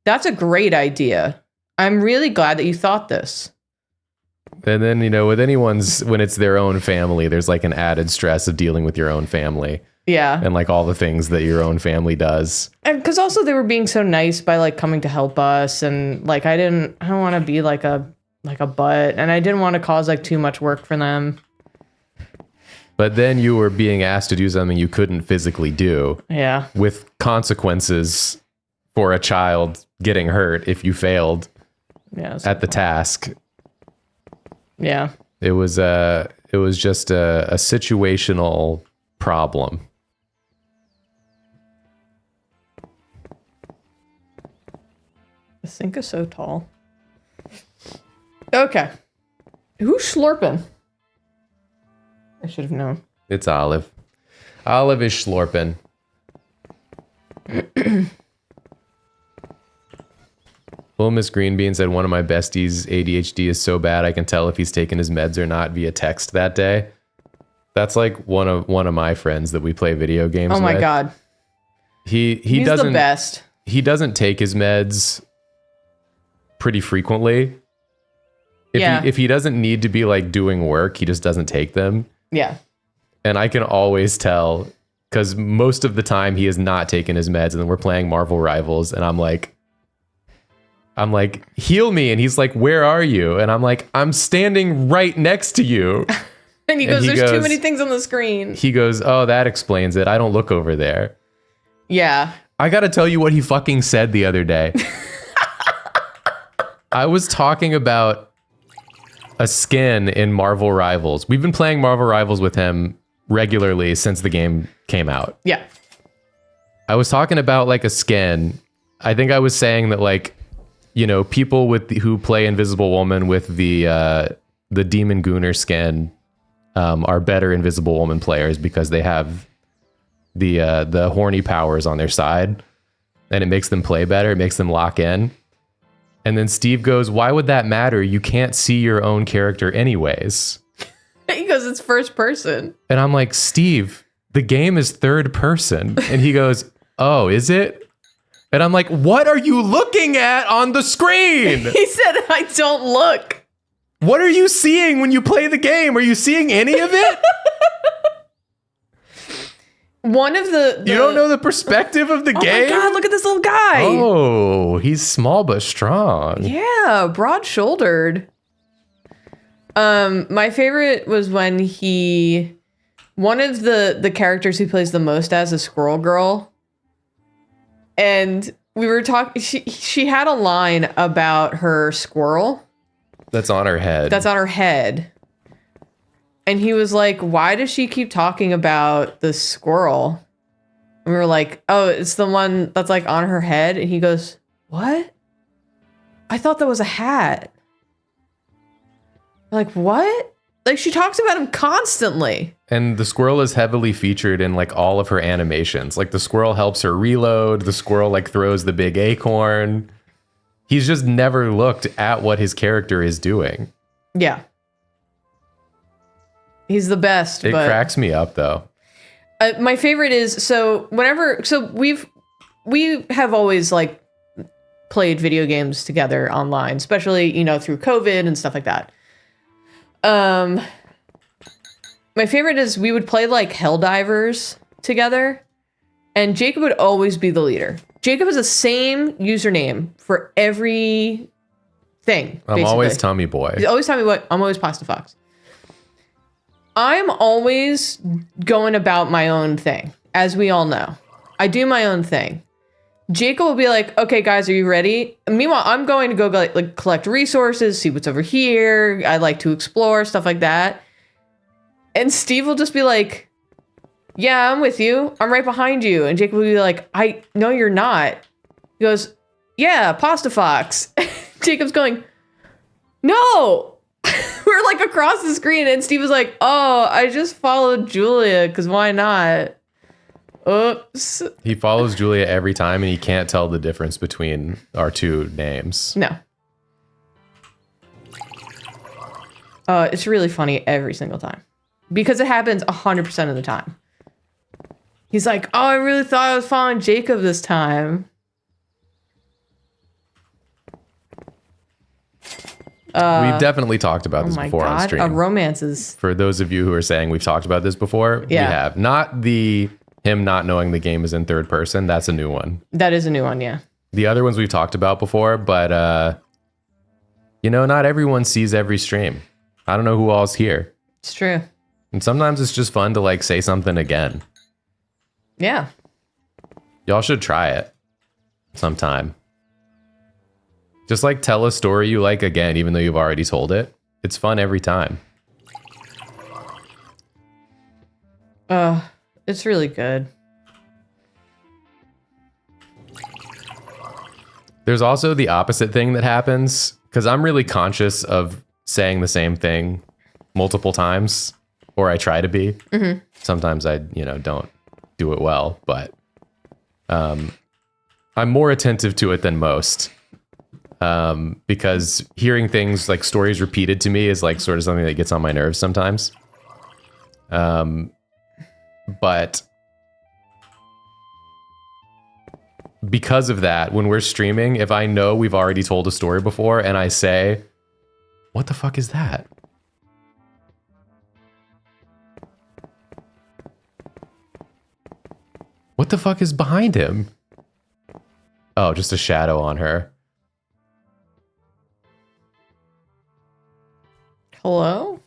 That's a great idea. I'm really glad that you thought this. And then, when it's their own family, there's like an added stress of dealing with your own family. Yeah. And like all the things that your own family does. And because also they were being so nice by like coming to help us. And like, I don't want to be like a butt. And I didn't want to cause like too much work for them. But then you were being asked to do something you couldn't physically do. Yeah. With consequences for a child getting hurt if you failed at the task. Yeah. It was just a situational problem. The sink is so tall. Okay. Who's slurping? I should have known. It's Olive. Olive is slurping. Well, Miss Greenbean said one of my besties' ADHD is so bad I can tell if he's taken his meds or not via text that day. That's like one of my friends that we play video games with. Oh my god. He's the best. He doesn't take his meds pretty frequently. If he doesn't need to be like doing work, he just doesn't take them. Yeah. And I can always tell because most of the time he has not taken his meds and then we're playing Marvel Rivals and I'm like, heal me. And he's like, where are you? And I'm like, I'm standing right next to you. And he goes, there's too many things on the screen. He goes, oh, that explains it. I don't look over there. Yeah. I got to tell you what he fucking said the other day. I was talking about a skin in Marvel Rivals. We've been playing Marvel Rivals with him regularly since the game came out. Yeah. I was talking about like a skin. I think I was saying that like, people who play Invisible Woman with the Demon Gooner skin are better Invisible Woman players because they have the horny powers on their side, and it makes them play better. It makes them lock in. And then Steve goes, "Why would that matter? You can't see your own character anyways." He goes, "It's first person." And I'm like, "Steve, the game is third person." And he goes, "Oh, is it?" And I'm like, what are you looking at on the screen? He said, I don't look. What are you seeing when you play the game? Are you seeing any of it? One of the... You don't know the perspective of the game? Oh my god, look at this little guy. Oh, he's small but strong. Yeah, broad-shouldered. My favorite was when he One of the characters he plays the most as is Squirrel Girl. And we were talking, she had a line about her squirrel. That's on her head. That's on her head. And he was like, why does she keep talking about the squirrel? And we were like, oh, it's the one that's like on her head. And he goes, what? I thought that was a hat. We're like, what? Like, she talks about him constantly. And the squirrel is heavily featured in like all of her animations. Like the squirrel helps her reload. The squirrel like throws the big acorn. He's just never looked at what his character is doing. Yeah. He's the best. It cracks me up though. My favorite is, we have always like played video games together online, especially, you know, through COVID and stuff like that. My favorite is we would play like Helldivers together, and Jacob would always be the leader. Jacob has the same username for every thing. I'm always Tommy Boy. He's always Tommy Boy. I'm always Pasta Fox. I'm always going about my own thing, as we all know. I do my own thing. Jacob will be like, okay, guys, are you ready? Meanwhile, I'm going to go like collect resources, see what's over here. I like to explore, stuff like that. And Steve will just be like, yeah, I'm with you. I'm right behind you. And Jacob will be like, no, you're not. He goes, yeah, Pasta Fox. Jacob's going, no. We're like across the screen. And Steve was like, oh, I just followed Julia because why not? Oops. He follows Julia every time and he can't tell the difference between our two names. No. It's really funny every single time. Because it happens 100% of the time. He's like, oh, I really thought I was following Jacob this time. We've definitely talked about this before on stream. Romances. For those of you who are saying we've talked about this before, we have. Not him not knowing the game is in third person. That's a new one. That is a new one, yeah. The other ones we've talked about before, but you know, not everyone sees every stream. I don't know who all's here. It's true. And sometimes it's just fun to like say something again. Yeah. Y'all should try it sometime. Just like tell a story you like again, even though you've already told it. It's fun every time. It's really good. There's also the opposite thing that happens, because I'm really conscious of saying the same thing multiple times, or I try to be. Mm-hmm. Sometimes I, don't do it well, but I'm more attentive to it than most. Because hearing things like stories repeated to me is like sort of something that gets on my nerves sometimes. But because of that, when we're streaming, if I know we've already told a story before and I say, what the fuck is that? What the fuck is behind him? Oh, just a shadow on her. Hello?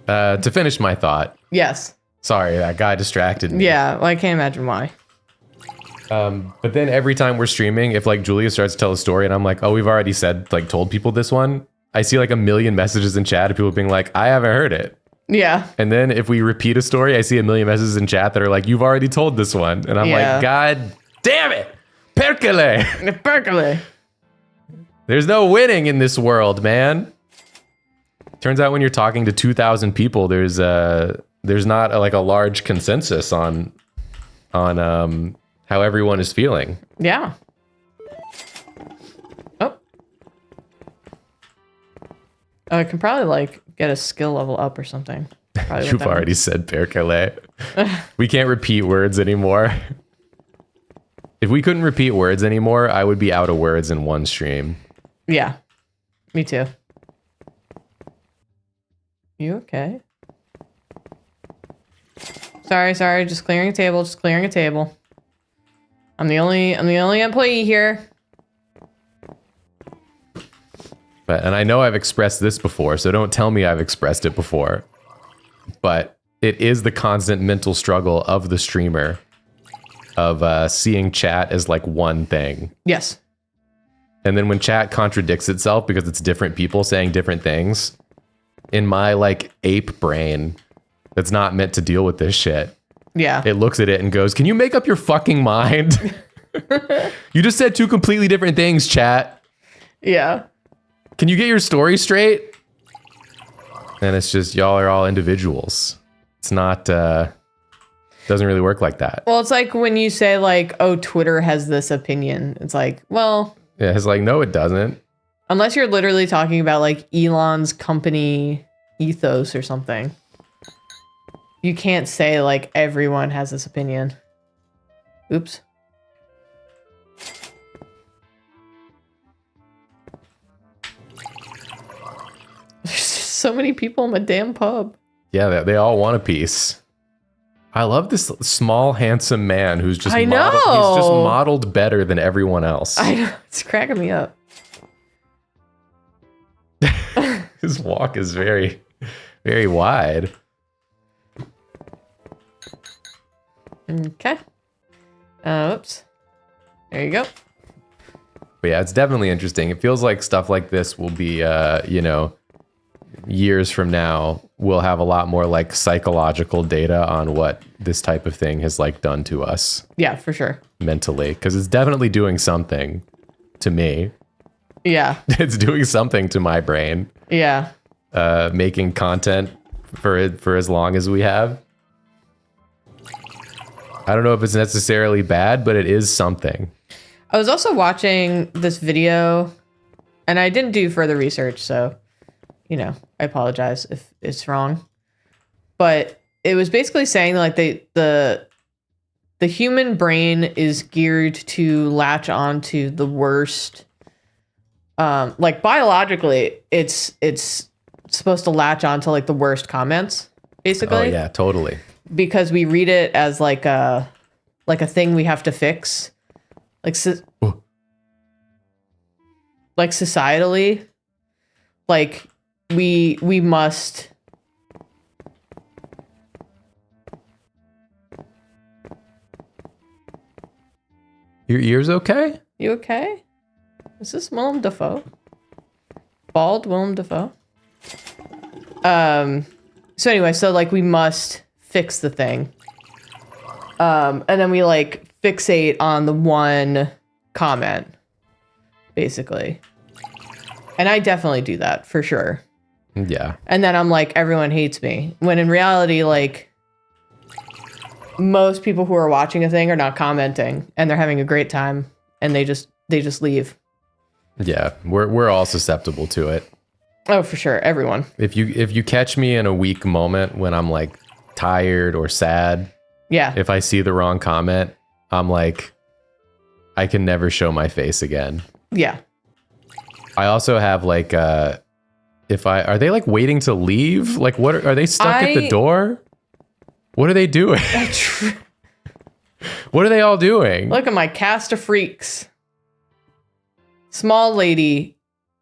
To finish my thought. Yes. Sorry, that guy distracted me. Yeah, well, I can't imagine why. But then every time we're streaming, if like Julia starts to tell a story and I'm like, oh, we've already told people this one, I see like a million messages in chat of people being like, I haven't heard it. Yeah. And then if we repeat a story, I see a million messages in chat that are like, you've already told this one. And I'm like, God damn it. Perkele. Perkele. There's no winning in this world, man. Turns out when you're talking to 2,000 people, there's not a large consensus on how everyone is feeling. Yeah. Oh. I can probably get a skill level up or something. You've already said Perkele. We can't repeat words anymore. If we couldn't repeat words anymore, I would be out of words in one stream. Yeah. Me too. You okay? Sorry. Just clearing a table. I'm the only employee here. And I know I've expressed this before, so don't tell me I've expressed it before. But it is the constant mental struggle of the streamer of seeing chat as like one thing. Yes. And then when chat contradicts itself because it's different people saying different things, in my like ape brain that's not meant to deal with this shit, Yeah. it looks at it and goes, can you make up your fucking mind? You just said two completely different things, chat. Yeah. Can you get your story straight? And it's just, y'all are all individuals. It's not, doesn't really work like that. Well, it's like when you say like, oh, Twitter has this opinion. It's like, well, Yeah, it's like, no, it doesn't. unless you're literally talking about like Elon's company ethos or something, you can't say like everyone has this opinion. Oops. There's just so many people in my damn pub. Yeah, they all want a piece. I love this small, handsome man who's just I modeled, he's just know. modeled better than everyone else. I know, it's cracking me up. His walk is very, very wide. Okay. Oops. There you go. But yeah, it's definitely interesting. It feels like stuff like this will be, years from now, we'll have a lot more like psychological data on what this type of thing has like done to us Yeah, for sure. mentally. Because it's definitely doing something to me. Yeah. It's doing something to my brain. Yeah. Making content for as long as we have. I don't know if it's necessarily bad, but it is something. I was also watching this video, and I didn't do further research, so, you know, I apologize if it's wrong. But it was basically saying like the human brain is geared to latch on to the worst. Like biologically, it's supposed to latch on to like the worst comments, basically. Oh yeah, totally. Because we read it as like a thing we have to fix, like like societally, like we must. Your ears okay? You okay? Is this Willem Dafoe? Bald Willem Dafoe? So anyway, so like we must fix the thing. And then we like fixate on the one comment, basically. And I definitely do that for sure. Yeah. And then I'm like, everyone hates me. When in reality, like most people who are watching a thing are not commenting and they're having a great time and they just leave. Yeah. We're all susceptible to it. Oh, for sure. Everyone. If you catch me in a weak moment when I'm like tired or sad, Yeah. if I see the wrong comment, I'm like, I can never show my face again. Yeah. I also have like, are they like waiting to leave? Like, what are they stuck at the door? What are they doing? What are they all doing? Look at my cast of freaks. Small lady,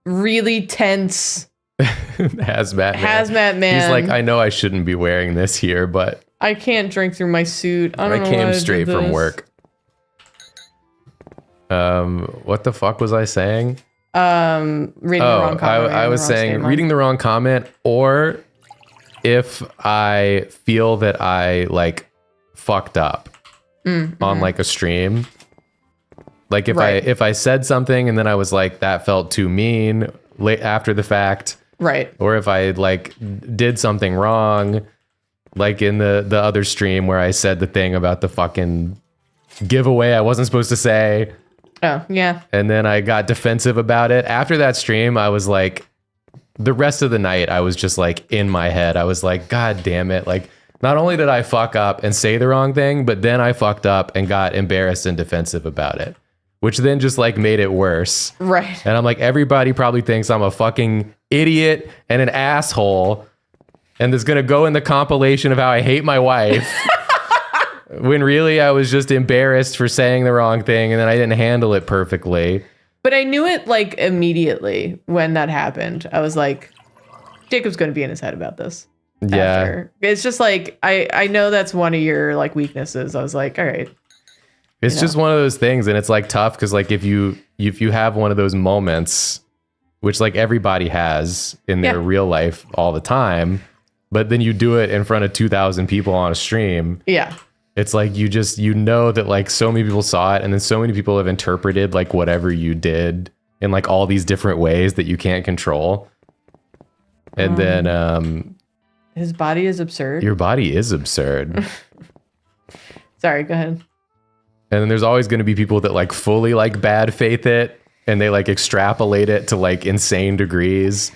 really tense. Hazmat man. He's like, I know I shouldn't be wearing this here, but I can't drink through my suit. I don't know came why I straight did from this. work. What the fuck was I saying? Reading the wrong comment. I was saying reading the wrong comment, or if I feel that I like fucked up on like a stream. Like if I said something and then I was like, that felt too mean after the fact. Right. Or if I like did something wrong, like in the other stream where I said the thing about the fucking giveaway I wasn't supposed to say. Oh, yeah. And then I got defensive about it. After that stream, I was like, the rest of the night, I was just like in my head. I was like, God damn it. Like, not only did I fuck up and say the wrong thing, but then I fucked up and got embarrassed and defensive about it, which then just like made it worse. Right. And I'm like, everybody probably thinks I'm a fucking idiot and an asshole. And it's going to go in the compilation of how I hate my wife. When really I was just embarrassed for saying the wrong thing and then I didn't handle it perfectly. But I knew it like immediately when that happened. I was like, Jacob's going to be in his head about this. Yeah. After. It's just like, I know that's one of your like weaknesses. I was like, all right. It's just one of those things. And it's like tough because like if you have one of those moments, which like everybody has in their real life all the time, but then you do it in front of 2,000 people on a stream. Yeah. It's like you know that like so many people saw it, and then so many people have interpreted like whatever you did in like all these different ways that you can't control. And then his body is absurd. Your body is absurd. Sorry, go ahead. And then there's always going to be people that like fully like bad faith it, and they like extrapolate it to like insane degrees.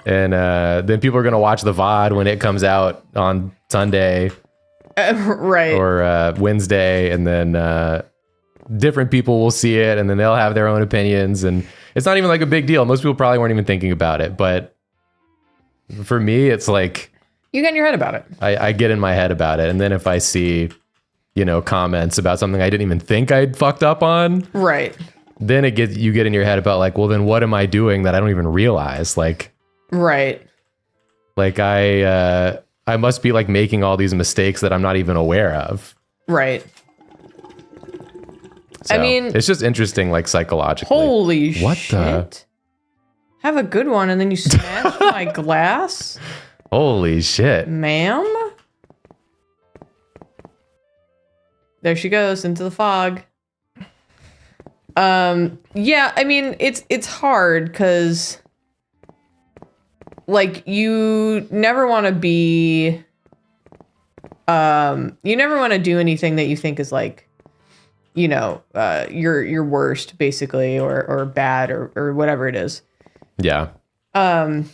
And then people are going to watch the VOD when it comes out on Sunday. Right. Or Wednesday. And then different people will see it, and then they'll have their own opinions. And it's not even like a big deal. Most people probably weren't even thinking about it. But for me, it's like... You get in your head about it. I get in my head about it. And then if I see, comments about something I didn't even think I'd fucked up on. Right. Then you get in your head about like, well, then what am I doing that I don't even realize? Like... Right. Like I must be like making all these mistakes that I'm not even aware of. Right. So, I mean, it's just interesting, like psychologically. Holy what shit. The? Have a good one, and then you smash my glass? Holy shit. Ma'am? There she goes into the fog. Yeah, I mean, it's hard because like you never want to be you never want to do anything that you think is like your worst basically or bad or whatever it is. Yeah. You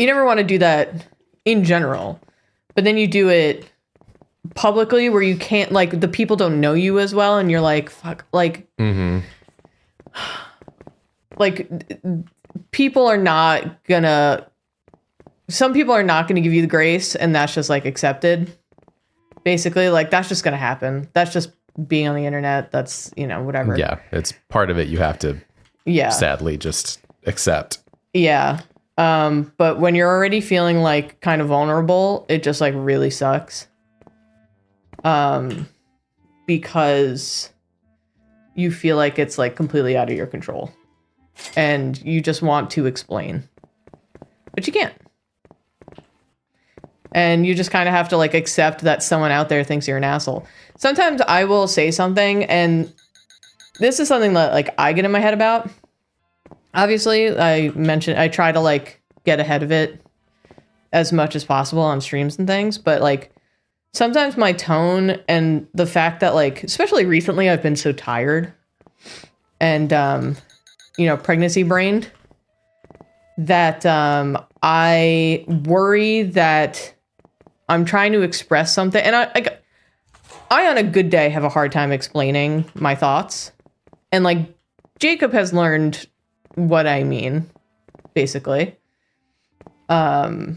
never want to do that in general, but then you do it publicly where you can't, like, the people don't know you as well, and you're like, fuck, like, like people are not gonna, some people are not gonna give you the grace, and that's just like accepted. Basically, like that's just gonna happen. That's just being on the internet. That's, whatever. Yeah, it's part of it. You have to, sadly, just accept. Yeah. But when you're already feeling like kind of vulnerable, it just like really sucks. Because you feel like it's like completely out of your control and you just want to explain, but you can't. And you just kind of have to like accept that someone out there thinks you're an asshole. Sometimes I will say something, and this is something that like I get in my head about. Obviously, I try to like get ahead of it as much as possible on streams and things, but like sometimes my tone and the fact that like, especially recently, I've been so tired and, pregnancy brained that I worry that I'm trying to express something. And I on a good day have a hard time explaining my thoughts. And like Jacob has learned what I mean, basically. But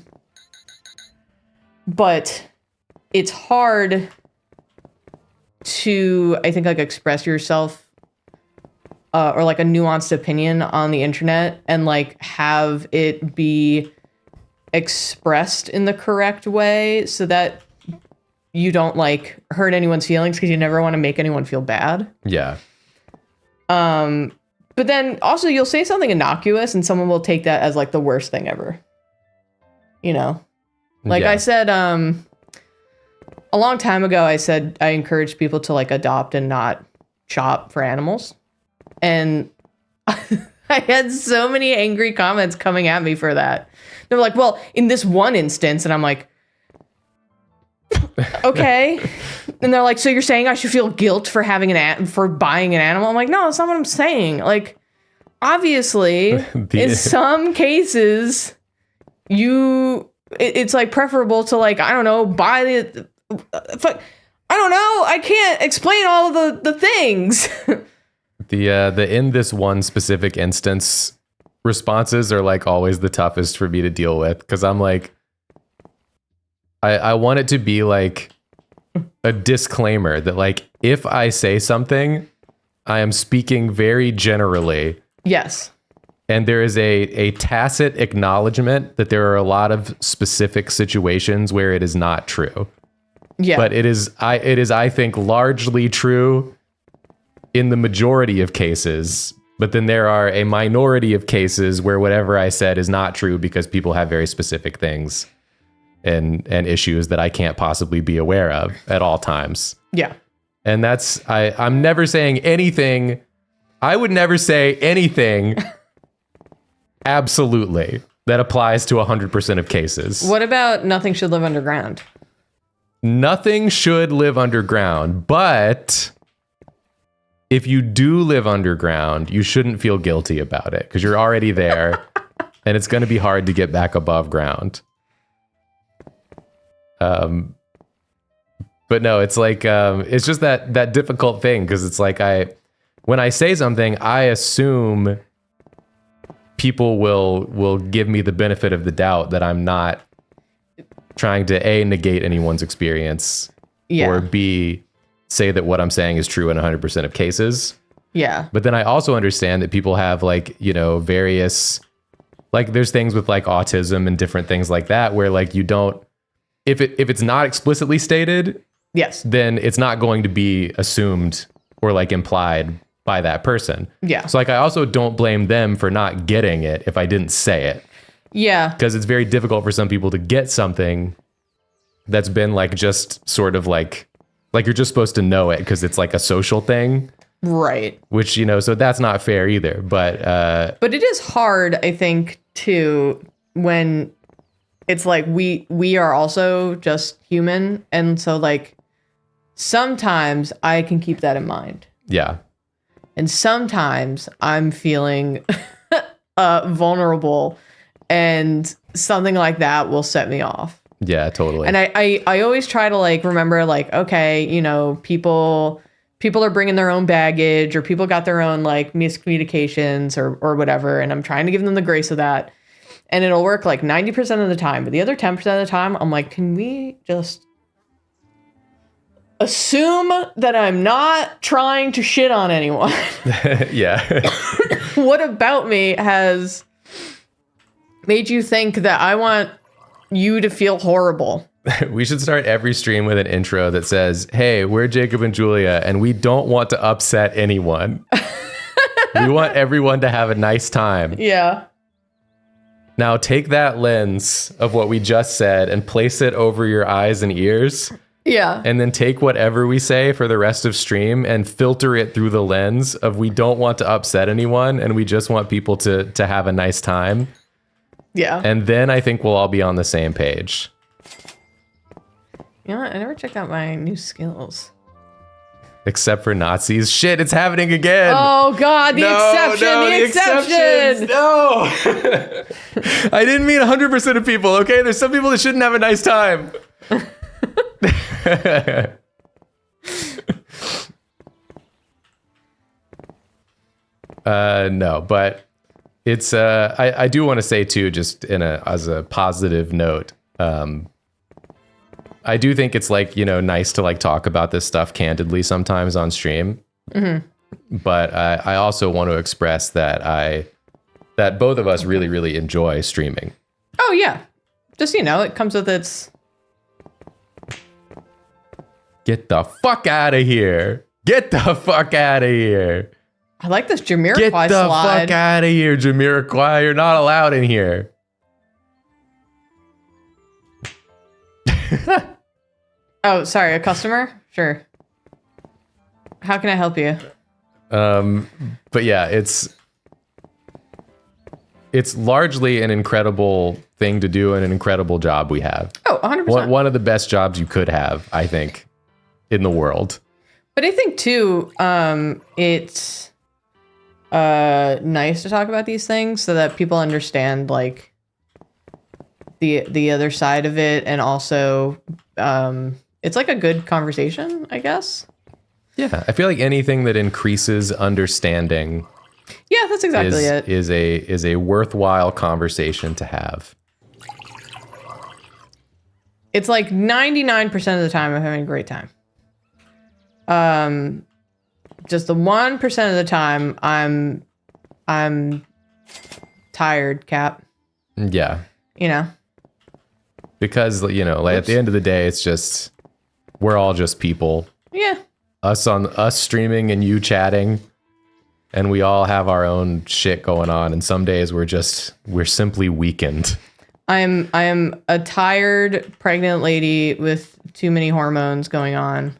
it's hard to, I think, like express yourself or like a nuanced opinion on the internet and like have it be expressed in the correct way so that you don't like hurt anyone's feelings, because you never want to make anyone feel bad. Yeah. But then also you'll say something innocuous and someone will take that as like the worst thing ever. Like I said, a long time ago, I said I encouraged people to like adopt and not shop for animals. And I had so many angry comments coming at me for that. They're like, well, in this one instance, and I'm like, okay. And they're like, so you're saying I should feel guilt for having for buying an animal? I'm like, no, that's not what I'm saying. Like, obviously, in some cases, it's like preferable to like, I don't know, buy the I don't know. I can't explain all of the things. The in this one specific instance responses are like always the toughest for me to deal with, because I'm like, I want it to be like a disclaimer that like if I say something, I am speaking very generally. Yes. And there is a tacit acknowledgement that there are a lot of specific situations where it is not true. Yeah. But it is, I think, largely true in the majority of cases. But then there are a minority of cases where whatever I said is not true because people have very specific things and issues that I can't possibly be aware of at all times. Yeah. And that's, I'm never saying anything. I would never say anything absolutely that applies to 100% of cases. What about nothing should live underground? Nothing should live underground, but if you do live underground, you shouldn't feel guilty about it because you're already there and it's going to be hard to get back above ground. But no, it's like, it's just that difficult thing because it's like when I say something, I assume people will give me the benefit of the doubt that I'm not trying to A, negate anyone's experience, or B, say that what I'm saying is true in 100% of cases. Yeah. But then I also understand that people have like, you know, various, like there's things with like autism and different things like that where like you don't, if it's not explicitly stated, yes, then it's not going to be assumed or like implied by that person. Yeah. So like I also don't blame them for not getting it if I didn't say it. Yeah. Because it's very difficult for some people to get something that's been like just sort of like you're just supposed to know it because it's like a social thing. Right. Which, you know, so that's not fair either. But it is hard, I think, too, when it's like we are also just human. And so like sometimes I can keep that in mind. Yeah. And sometimes I'm feeling vulnerable and something like that will set me off. Yeah, totally. And I always try to like remember like, okay, you know, people are bringing their own baggage or people got their own like miscommunications or whatever. And I'm trying to give them the grace of that. And it'll work like 90% of the time. But the other 10% of the time, I'm like, can we just assume that I'm not trying to shit on anyone? Yeah. What about me has made you think that I want you to feel horrible? We should start every stream with an intro that says, hey, we're Jacob and Julia, and we don't want to upset anyone. We want everyone to have a nice time. Yeah. Now take that lens of what we just said and place it over your eyes and ears. Yeah. And then take whatever we say for the rest of stream and filter it through the lens of we don't want to upset anyone and we just want people to have a nice time. Yeah. And then I think we'll all be on the same page. You know what? I never checked out my new skills. Except for Nazis. Shit, it's happening again. Oh, God, the exception. No. I didn't mean 100% of people, okay? There's some people that shouldn't have a nice time. No, but it's I do want to say too, just as a positive note, I do think it's like, you know, nice to like talk about this stuff candidly sometimes on stream. Mm-hmm. But I also want to express that that both of us really, really enjoy streaming. Oh yeah, just, you know, it comes with its. Get the fuck out of here. Get the fuck out of here. I like this Jamiroquai Get the slide. fuck out of here, Jamiroquai. You're not allowed in here. Oh, sorry, a customer? Sure. How can I help you? But yeah, it's largely an incredible thing to do and an incredible job we have. Oh, 100%. One of the best jobs you could have, I think, in the world. But I think too, it's nice to talk about these things so that people understand like the other side of it, and also it's like a good conversation, I guess. Yeah, I feel like anything that increases understanding. Yeah, that's exactly it. Is a worthwhile conversation to have. It's like 99% of the time I'm having a great time. Just the 1% of the time I'm tired, Cap. Yeah. You know. Because, you know, like at the end of the day, it's just, we're all just people. Yeah. Us streaming and you chatting, and we all have our own shit going on. And some days we're simply weakened. I am a tired pregnant lady with too many hormones going on,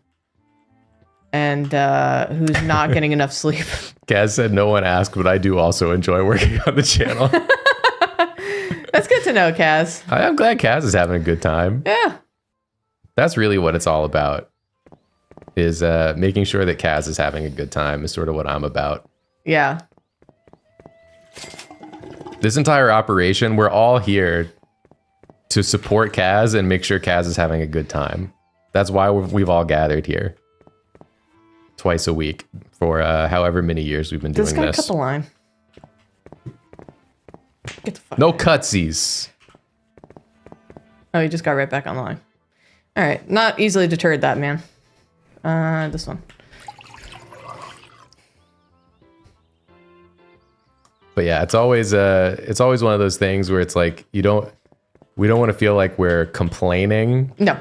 and who's not getting enough sleep. Kaz said no one asked, but I do also enjoy working on the channel. That's good to know, Kaz. I'm glad Kaz is having a good time. Yeah. That's really what it's all about, is making sure that Kaz is having a good time is sort of what I'm about. Yeah. This entire operation, we're all here to support Kaz and make sure Kaz is having a good time. That's why we've all gathered here twice a week for however many years we've been doing this. This guy cut the line. Get the fuck No out. cutsies. Oh, he just got right back on the line. All right. Not easily deterred, that man. This one. But yeah, it's always one of those things where it's like we don't want to feel like we're complaining No.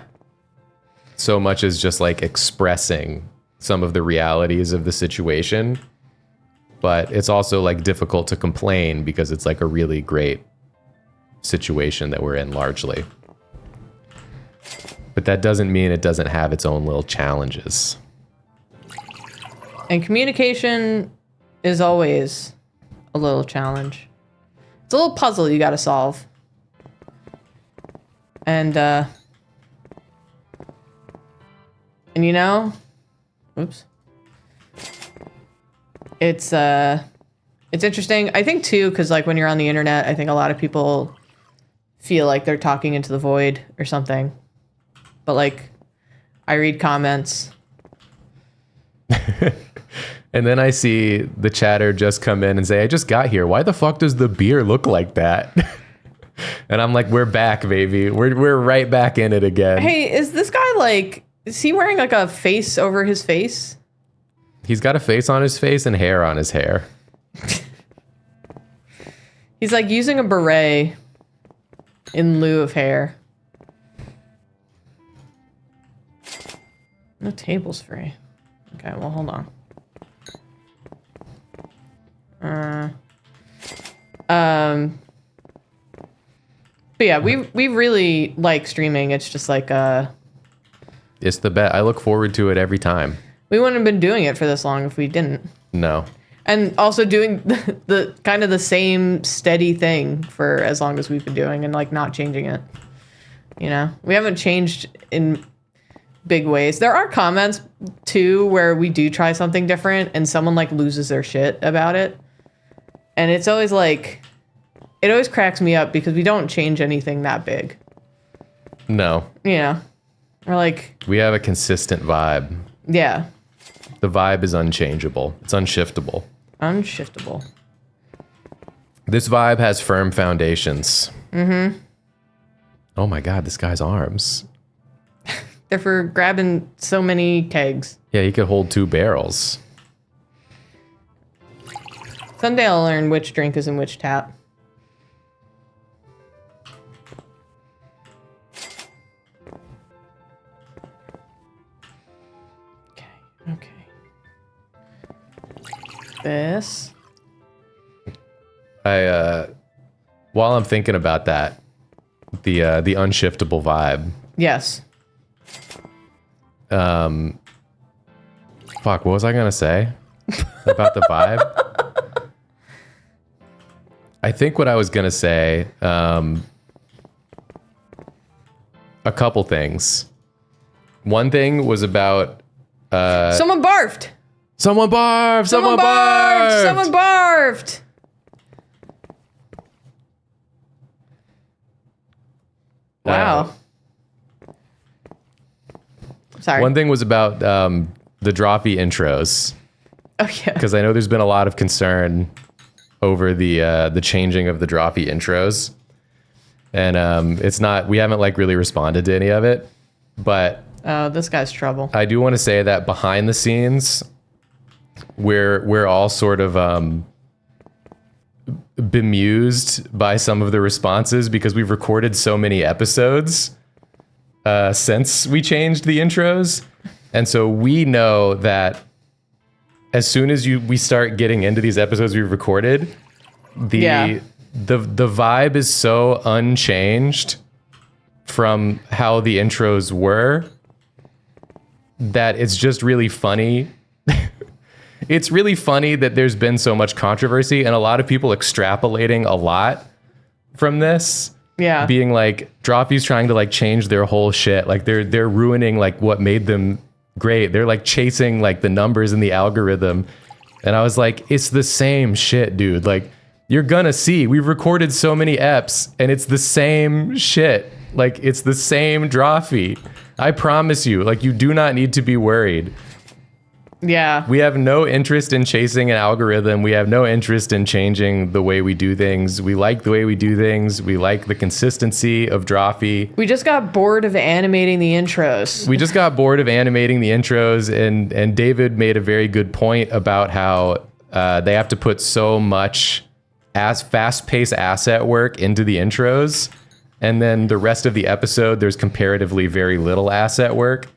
so much as just like expressing some of the realities of the situation. But it's also like difficult to complain because it's like a really great situation that we're in largely. But that doesn't mean it doesn't have its own little challenges. And communication is always a little challenge. It's a little puzzle you got to solve. And you know, oops. It's interesting. I think too, because like when you're on the internet, I think a lot of people feel like they're talking into the void or something. But like, I read comments. And then I see the chatter just come in and say, I just got here. Why the fuck does the beer look like that? And I'm like, we're back, baby. We're right back in it again. Hey, is this guy like, is he wearing like a face over his face? He's got a face on his face and hair on his hair. He's like using a beret in lieu of hair. No tables free. Okay, well, hold on. But yeah, we really like streaming. It's just like It's the bet. I look forward to it every time. we wouldn't have been doing it for this long if we didn't. No. And also doing the kind of the same steady thing for as long as we've been doing and like not changing it. You know, we haven't changed in big ways. There are comments too where we do try something different and someone like loses their shit about it. And it's always like, it always cracks me up because we don't change anything that big. No. You know, we're like, We have a consistent vibe. yeah, The vibe is unchangeable. It's unshiftable. unshiftable. This vibe has firm foundations. Mm-hmm. Oh my God, this guy's arms. They're for grabbing so many kegs. Yeah, he could hold 2 barrels. Someday I'll learn which drink is in which tap. Okay. This. While I'm thinking about that, the unshiftable vibe. Yes. Fuck, what was I gonna say about the vibe? I think what I was gonna say, a couple things. One thing was about Someone barfed. someone barfed. Someone barfed. Someone barfed. Wow. Sorry. One thing was about the droppy intros, Oh yeah. because I know there's been a lot of concern over the changing of the droppy intros, and it's not, we haven't like really responded to any of it, but Oh, this guy's trouble. I do want to say that behind the scenes, we're all sort of bemused by some of the responses because we've recorded so many episodes since we changed the intros, and so we know that as soon as we start getting into these episodes we've recorded, the vibe is so unchanged from how the intros were that it's just really funny. It's really funny that there's been so much controversy and a lot of people extrapolating a lot from this. Yeah. Being like, Drawfee's trying to like change their whole shit. Like they're ruining like what made them great. They're like chasing like the numbers in the algorithm. And I was like, it's the same shit, dude. Like, you're gonna see, we've recorded so many eps and it's the same shit. Like, it's the same Drawfee. I promise you, like, you do not need to be worried. Yeah. We have no interest in chasing an algorithm. We have no interest in changing the way we do things. We like the way we do things. We like the consistency of Drawfee. We just got bored of animating the intros. And David made a very good point about how they have to put so much fast-paced asset work into the intros. And then the rest of the episode, there's comparatively very little asset work.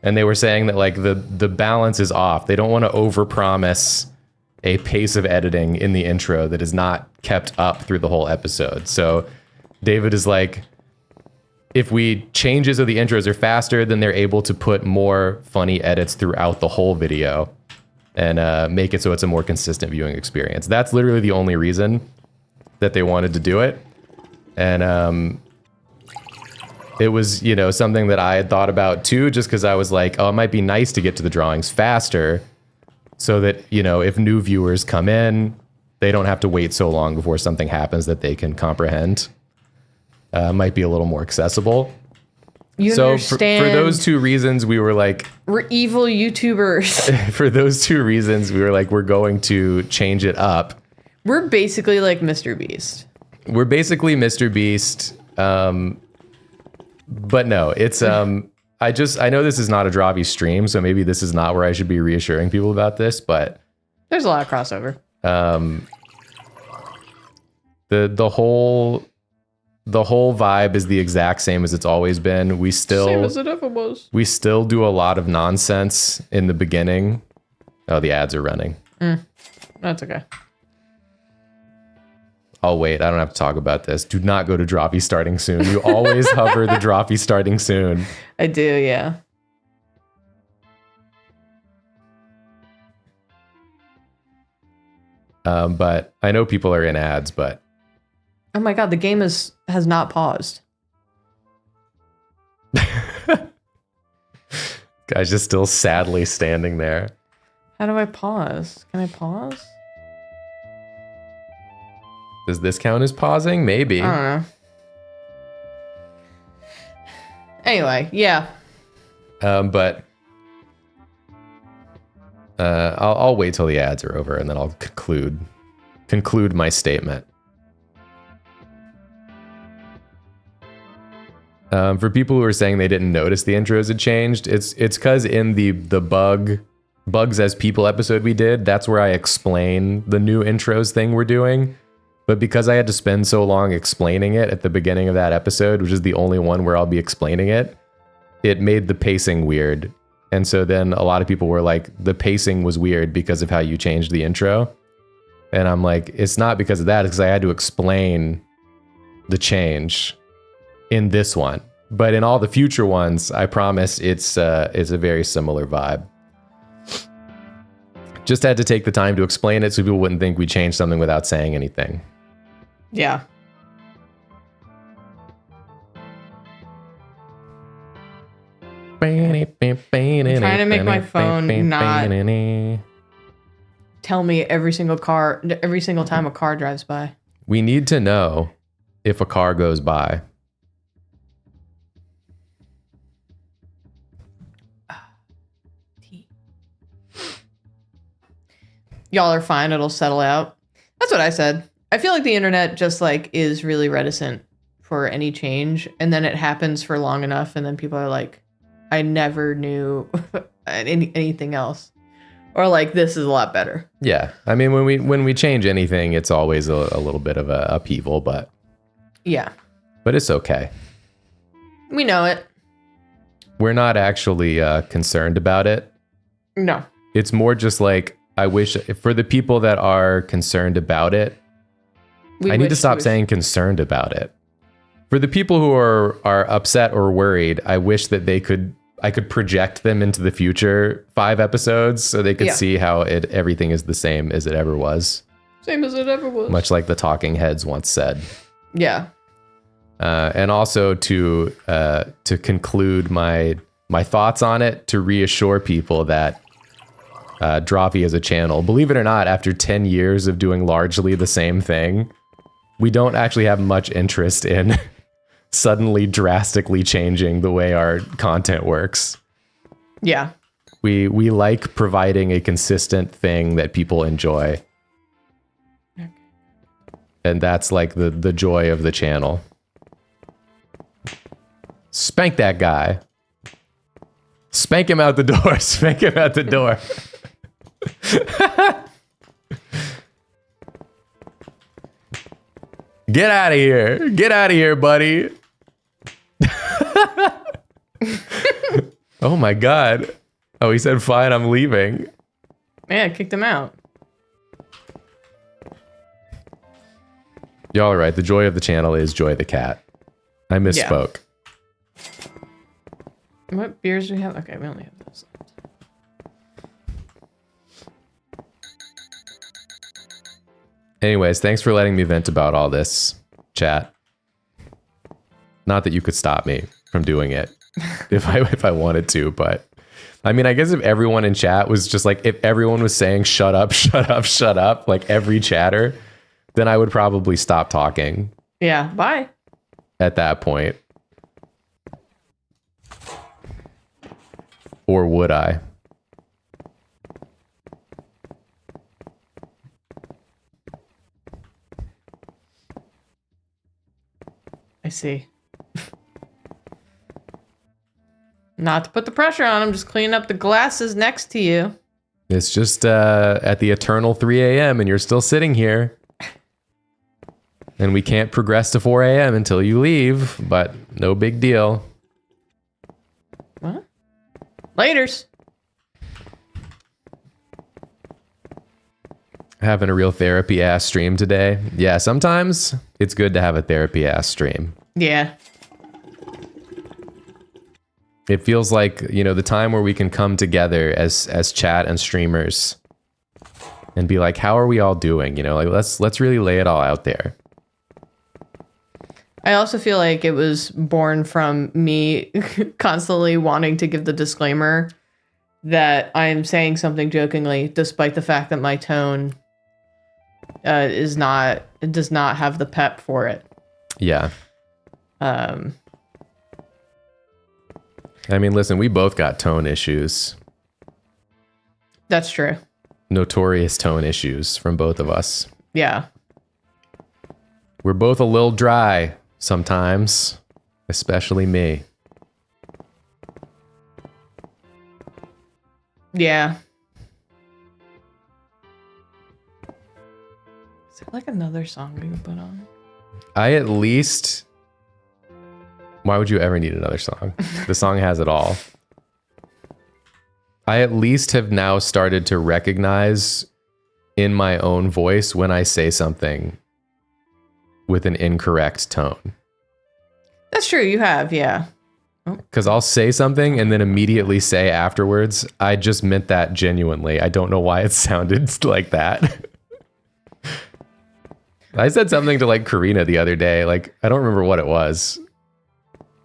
And they were saying that like the balance is off. They don't want to overpromise a pace of editing in the intro that is not kept up through the whole episode. So David is like, if we changes of the intros are faster, then they're able to put more funny edits throughout the whole video and make it so it's a more consistent viewing experience. That's literally the only reason that they wanted to do it. And it was, you know, something that I had thought about too, just because I was like, oh, it might be nice to get to the drawings faster so that, you know, if new viewers come in, they don't have to wait so long before something happens that they can comprehend. Might be a little more accessible. So for those two reasons, we were like, we're evil YouTubers. For those two reasons, we were like, we're going to change it up. We're basically like Mr. Beast. We're basically Mr. Beast. But no, it's I know this is not a Drawfee stream, so maybe this is not where I should be reassuring people about this, but there's a lot of crossover. The whole vibe is the exact same as it's always been. Same as it ever was. We still do a lot of nonsense in the beginning. Oh, the ads are running. That's okay. Oh, wait, I don't have to talk about this. Do not go to Drawfee starting soon. You always hover the Drawfee starting soon. I do, yeah. But I know people are in ads, but... Oh my god, the game has not paused. Guy's just still sadly standing there. How do I pause? Can I pause? Does this count as pausing? Maybe. I don't know. Anyway, yeah. But I'll wait till the ads are over and then I'll conclude my statement. For people who are saying they didn't notice the intros had changed, it's because in the bugs as people episode we did, that's where I explain the new intros thing we're doing. But because I had to spend so long explaining it at the beginning of that episode, which is the only one where I'll be explaining it, it made the pacing weird. And so then a lot of people were like, the pacing was weird because of how you changed the intro. And I'm like, it's not because of that, it's because I had to explain the change in this one. But in all the future ones, I promise it's a very similar vibe. Just had to take the time to explain it so people wouldn't think we changed something without saying anything. Yeah. I'm trying to make my phone not tell me every single time a car drives by. We need to know if a car goes by. Y'all are fine. It'll settle out. That's what I said. I feel like the internet just like is really reticent for any change. And then it happens for long enough. And then people are like, I never knew anything else. Or like, this is a lot better. Yeah. I mean, when we change anything, it's always a little bit of a upheaval, but it's okay. We know it. We're not actually concerned about it. No. It's more just like, I wish for the people that are concerned about it, I need to stop saying concerned about it. For the people who are upset or worried, I wish that I could project them into the future 5 episodes so they could see how everything is the same as it ever was. Same as it ever was. Much like the Talking Heads once said. Yeah. And also to conclude my thoughts on it, to reassure people that Drawfee as a channel, believe it or not, after 10 years of doing largely the same thing, we don't actually have much interest in suddenly drastically changing the way our content works. Yeah. We like providing a consistent thing that people enjoy. Okay. And that's like the joy of the channel. Spank that guy. Spank him out the door. Spank him out the door. Get out of here. Get out of here, buddy. Oh my God. Oh, he said, fine, I'm leaving. Yeah, I kicked him out. Y'all are right. The joy of the channel is Joy the cat. I misspoke. Yeah. What beers do we have? Okay, we only have those left. Anyways, thanks for letting me vent about all this, chat. Not that you could stop me from doing it if I wanted to, but I mean, I guess if everyone in chat was just like, if everyone was saying shut up, shut up, shut up, like every chatter, then I would probably stop talking. Yeah, bye. At that point. Or would I? I see. Not to put the pressure on, I'm just cleaning up the glasses next to you. It's just at the eternal 3 a.m. and you're still sitting here. And we can't progress to 4 a.m. until you leave, but no big deal. What? Laters. Having a real therapy ass stream today. Yeah, sometimes it's good to have a therapy ass stream. Yeah. It feels like, you know, the time where we can come together as chat and streamers and be like, how are we all doing? You know, like let's really lay it all out there. I also feel like it was born from me constantly wanting to give the disclaimer that I am saying something jokingly, despite the fact that my tone does not have the pep for it. Yeah. I mean, listen, we both got tone issues. That's true. Notorious tone issues from both of us. Yeah. We're both a little dry sometimes, especially me. Yeah. Is there like another song we can put on? I at least... Why would you ever need another song? The song has it all. I at least have now started to recognize in my own voice when I say something with an incorrect tone. That's true, you have, yeah. Because I'll say something and then immediately say afterwards, I just meant that genuinely. I don't know why it sounded like that. I said something to like Karina the other day. Like, I don't remember what it was.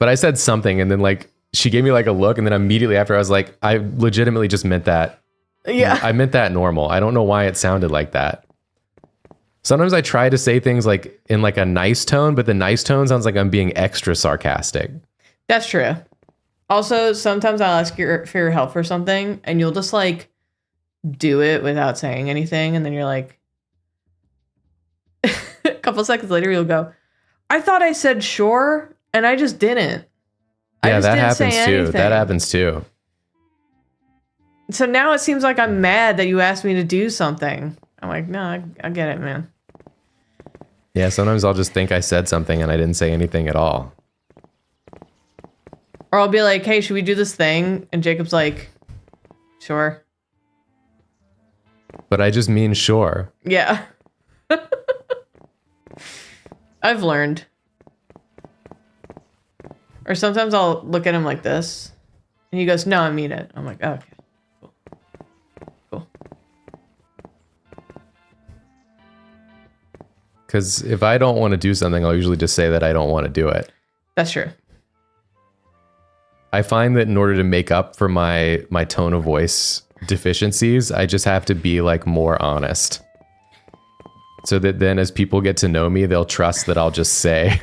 But I said something and then like she gave me like a look and then immediately after I was like, I legitimately just meant that. Yeah. I meant that normal. I don't know why it sounded like that. Sometimes I try to say things like in like a nice tone, but the nice tone sounds like I'm being extra sarcastic. That's true. Also, sometimes I'll ask for your help for something and you'll just like do it without saying anything. And then you're like, a couple seconds later, you'll go, I thought I said sure. And I just didn't. Yeah, that happens too. That happens too. So now it seems like I'm mad that you asked me to do something. I'm like, no, I get it, man. Yeah, sometimes I'll just think I said something and I didn't say anything at all. Or I'll be like, hey, should we do this thing? And Jacob's like, sure. But I just mean sure. Yeah. I've learned. Or sometimes I'll look at him like this. And he goes, no, I mean it. I'm like, oh, okay. Cool. Because if I don't want to do something, I'll usually just say that I don't want to do it. That's true. I find that in order to make up for my tone of voice deficiencies, I just have to be like more honest. So that then as people get to know me, they'll trust that I'll just say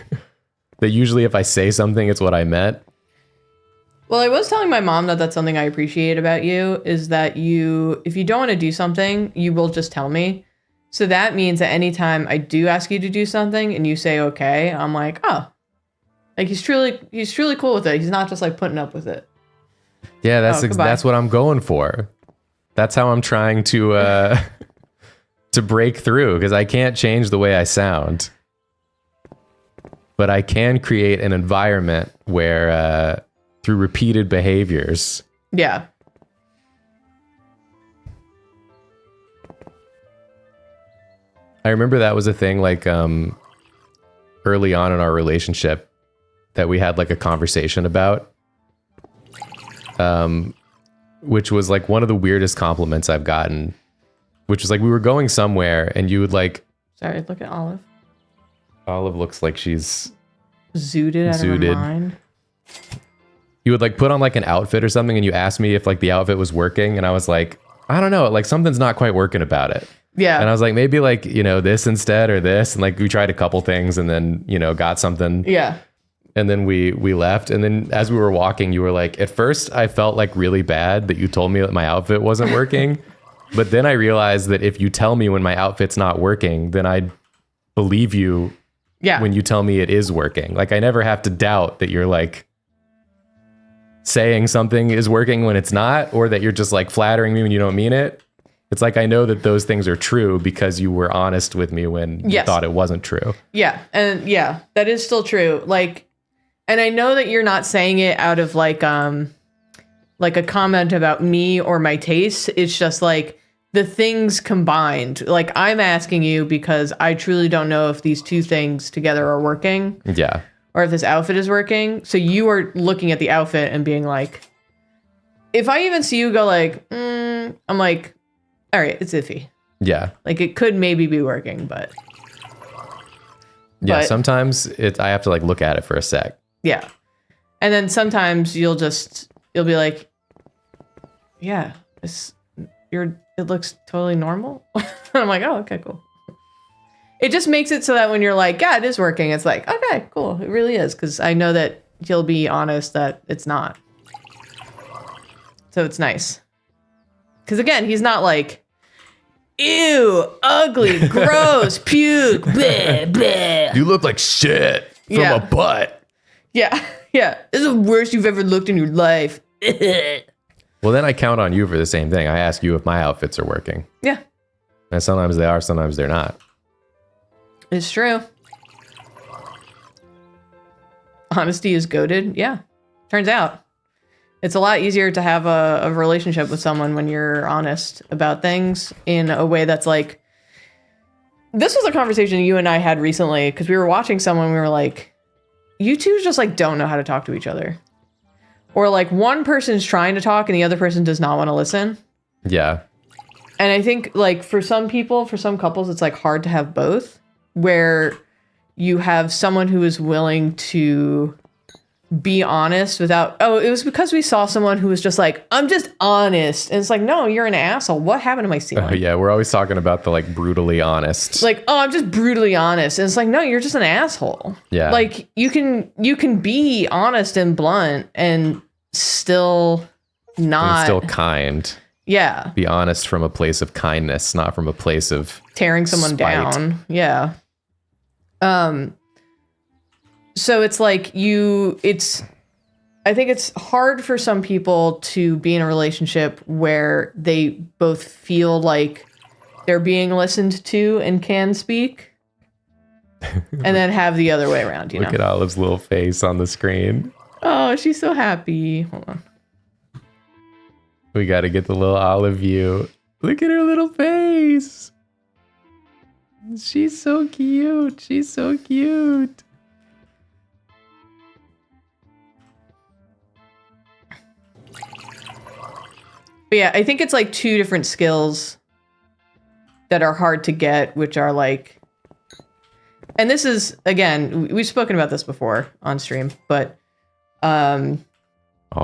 that usually if I say something, it's what I meant. Well, I was telling my mom that that's something I appreciate about you is that you, if you don't want to do something, you will just tell me. So that means that anytime I do ask you to do something and you say, okay, I'm like, oh, like he's truly cool with it. He's not just like putting up with it. Yeah, that's what I'm going for. That's how I'm trying to to break through, because I can't change the way I sound. But I can create an environment where through repeated behaviors. Yeah. I remember that was a thing like early on in our relationship that we had like a conversation about. Which was like one of the weirdest compliments I've gotten, which was like we were going somewhere and you would like... Sorry, look at Olive. Olive looks like she's... Zooted out of her mind. You would like put on like an outfit or something and you asked me if like the outfit was working and I was like, I don't know, like something's not quite working about it. Yeah. And I was like, maybe like, you know, this instead or this. And like we tried a couple things and then, you know, got something. Yeah. And then we left. And then as we were walking, you were like, at first I felt like really bad that you told me that my outfit wasn't working. But then I realized that if you tell me when my outfit's not working, then I believe you when you tell me it is working. Like I never have to doubt that you're like saying something is working when it's not, or that you're just like flattering me when you don't mean it. It's like I know that those things are true because you were honest with me when you thought it wasn't true. Yeah. And yeah, that is still true. Like, and I know that you're not saying it out of like a comment about me or my taste. It's just like the things combined. Like I'm asking you because I truly don't know if these two things together are working. Yeah. Or if this outfit is working. So you are looking at the outfit and being like, if I even see you go like, I'm like, all right, it's iffy. Yeah. Like it could maybe be working, but. Yeah, sometimes I have to like look at it for a sec. Yeah. And then sometimes you'll be like, yeah, it looks totally normal. And I'm like, oh, okay, cool. It just makes it so that when you're like, yeah, it is working, it's like, okay, cool. It really is. Because I know that you'll be honest that it's not. So it's nice. Because again, he's not like, ew, ugly, gross, puke, bleh, bleh. You look like shit from a butt. Yeah, yeah. This is the worst you've ever looked in your life. Well, then I count on you for the same thing. I ask you if my outfits are working. Yeah. And sometimes they are, sometimes they're not. It's true. Honesty is goated. Yeah. Turns out. It's a lot easier to have a relationship with someone when you're honest about things in a way that's like... This was a conversation you and I had recently because we were watching someone. We were like, you two just like don't know how to talk to each other. Or like one person's trying to talk and the other person does not want to listen. Yeah. And I think like for some people, for some couples, it's like hard to have both, where you have someone who is willing to be honest without, oh, it was because we saw someone who was just like, I'm just honest. And it's like, no, you're an asshole. What happened to my ceiling? Oh, yeah. We're always talking about the like brutally honest. It's like, oh, I'm just brutally honest. And it's like, no, you're just an asshole. Yeah. Like you can be honest and blunt and still not. And still kind. Yeah. Be honest from a place of kindness, not from a place of tearing someone spite. down. Yeah. So it's like I think it's hard for some people to be in a relationship where they both feel like they're being listened to and can speak, and then have the other way around, you know? Look at Olive's little face on the screen. Oh, she's so happy. Hold on. We got to get the little Olive view. Look at her little face. She's so cute. She's so cute. But yeah, I think it's like two different skills that are hard to get, which are like, and this is, again, we've spoken about this before on stream, but I'll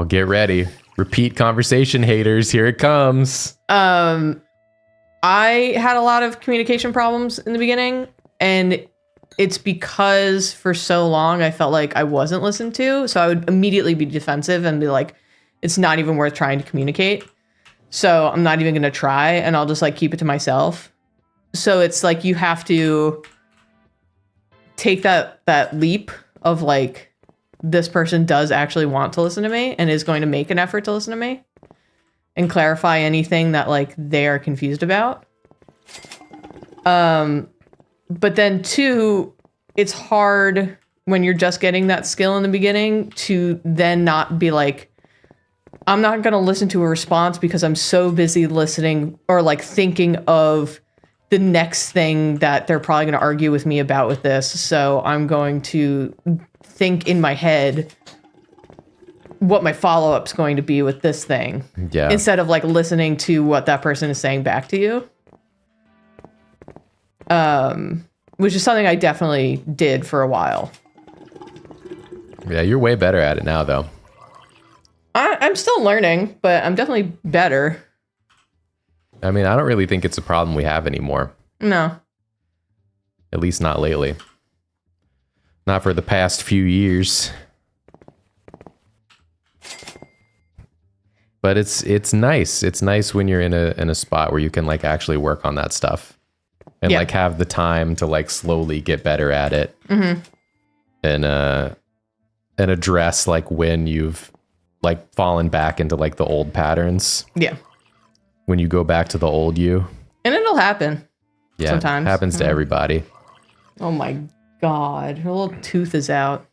get ready. Repeat conversation haters. Here it comes. I had a lot of communication problems in the beginning, and it's because for so long I felt like I wasn't listened to, so I would immediately be defensive and be like, it's not even worth trying to communicate. So I'm not even going to try, and I'll just like keep it to myself. So it's like you have to take that leap of like, this person does actually want to listen to me and is going to make an effort to listen to me and clarify anything that like they are confused about. But then two, it's hard when you're just getting that skill in the beginning to then not be like, I'm not going to listen to a response because I'm so busy listening or like thinking of the next thing that they're probably going to argue with me about with this. So I'm going to think in my head what my follow-up's going to be with this thing. Yeah. Instead of like listening to what that person is saying back to you. Which is something I definitely did for a while. Yeah, you're way better at it now, though. I'm still learning, but I'm definitely better. I mean, I don't really think it's a problem we have anymore. No. At least not lately. Not for the past few years. But it's nice. It's nice when you're in a spot where you can like actually work on that stuff. And like have the time to like slowly get better at it. Mm-hmm. And address like when you've like fallen back into like the old patterns. Yeah. When you go back to the old you. And it'll happen. Yeah. Sometimes. Happens to everybody. Oh my God. Her little tooth is out.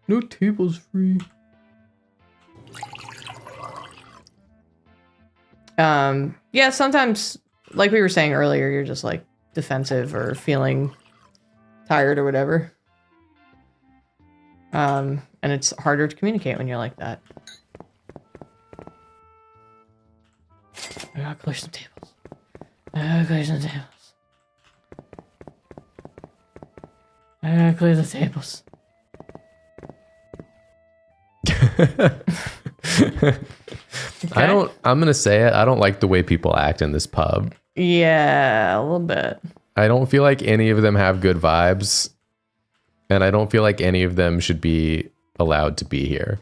No tables free. Yeah, sometimes, like we were saying earlier, you're just like defensive or feeling tired or whatever. And it's harder to communicate when you're like that. I gotta clear some tables. I gotta clear some tables. I gotta clear the tables. Okay. I'm gonna say it. I don't like the way people act in this pub. Yeah, a little bit. I don't feel like any of them have good vibes. And I don't feel like any of them should be allowed to be here.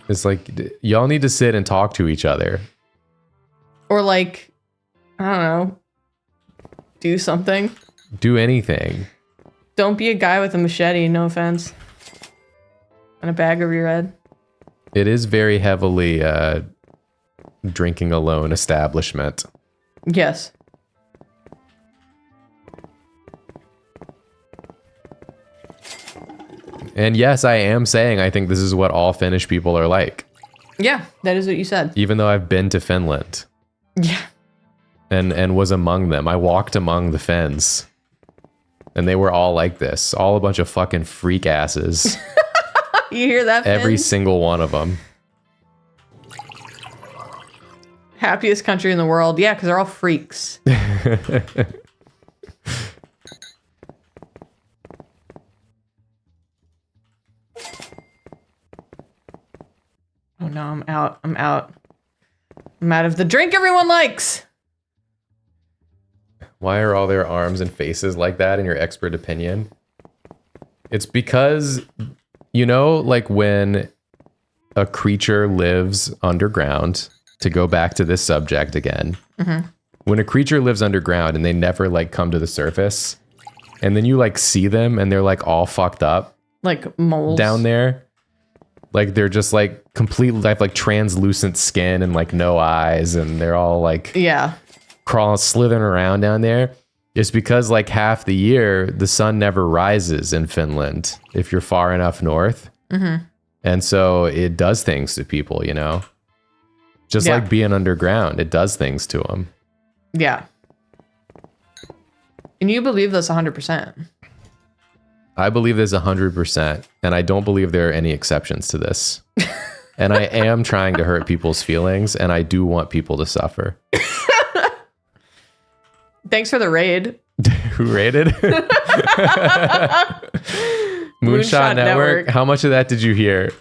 It's like, y'all need to sit and talk to each other. Or like, I don't know, do something. Do anything. Don't be a guy with a machete, no offense. And a bag over your head. It is very heavily drinking alone establishment. Yes. And yes, I am saying I think this is what all Finnish people are like. Yeah, that is what you said. Even though I've been to Finland. Yeah. And was among them. I walked among the Finns. And they were all like this. All a bunch of fucking freak asses. You hear that, Every Finns? single one of them. Happiest country in the world. Yeah, because they're all freaks. Oh no, I'm out. I'm out. I'm out of the drink everyone likes. Why are all their arms and faces like that in your expert opinion? It's because, you know, like when a creature lives underground, to go back to this subject again, when a creature lives underground and they never like come to the surface, and then you like see them and they're like all fucked up Like moles. down there. Like they're just like completely like translucent skin and like no eyes, and they're all like crawling, slithering around down there. It's because like half the year the sun never rises in Finland if you're far enough north. And so it does things to people, you know, just like being underground, it does things to them. Yeah. And you believe this 100%. I believe this 100%, and I don't believe there are any exceptions to this. And I am trying to hurt people's feelings, and I do want people to suffer. Thanks for the raid. Who raided? Moonshot Network. How much of that did you hear?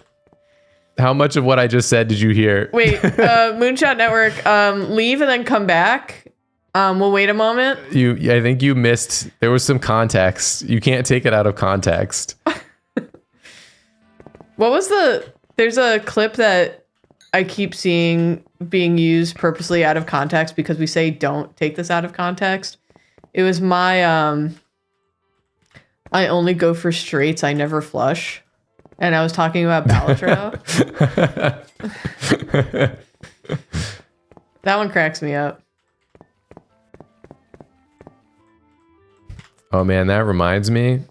How much of what I just said did you hear? Wait, Moonshot Network, leave and then come back. We'll wait a moment. I think you missed. There was some context. You can't take it out of context. What was there's a clip that I keep seeing being used purposely out of context because we say don't take this out of context. It was my I only go for straights, I never flush. And I was talking about Balatro. That one cracks me up. Oh man, that reminds me.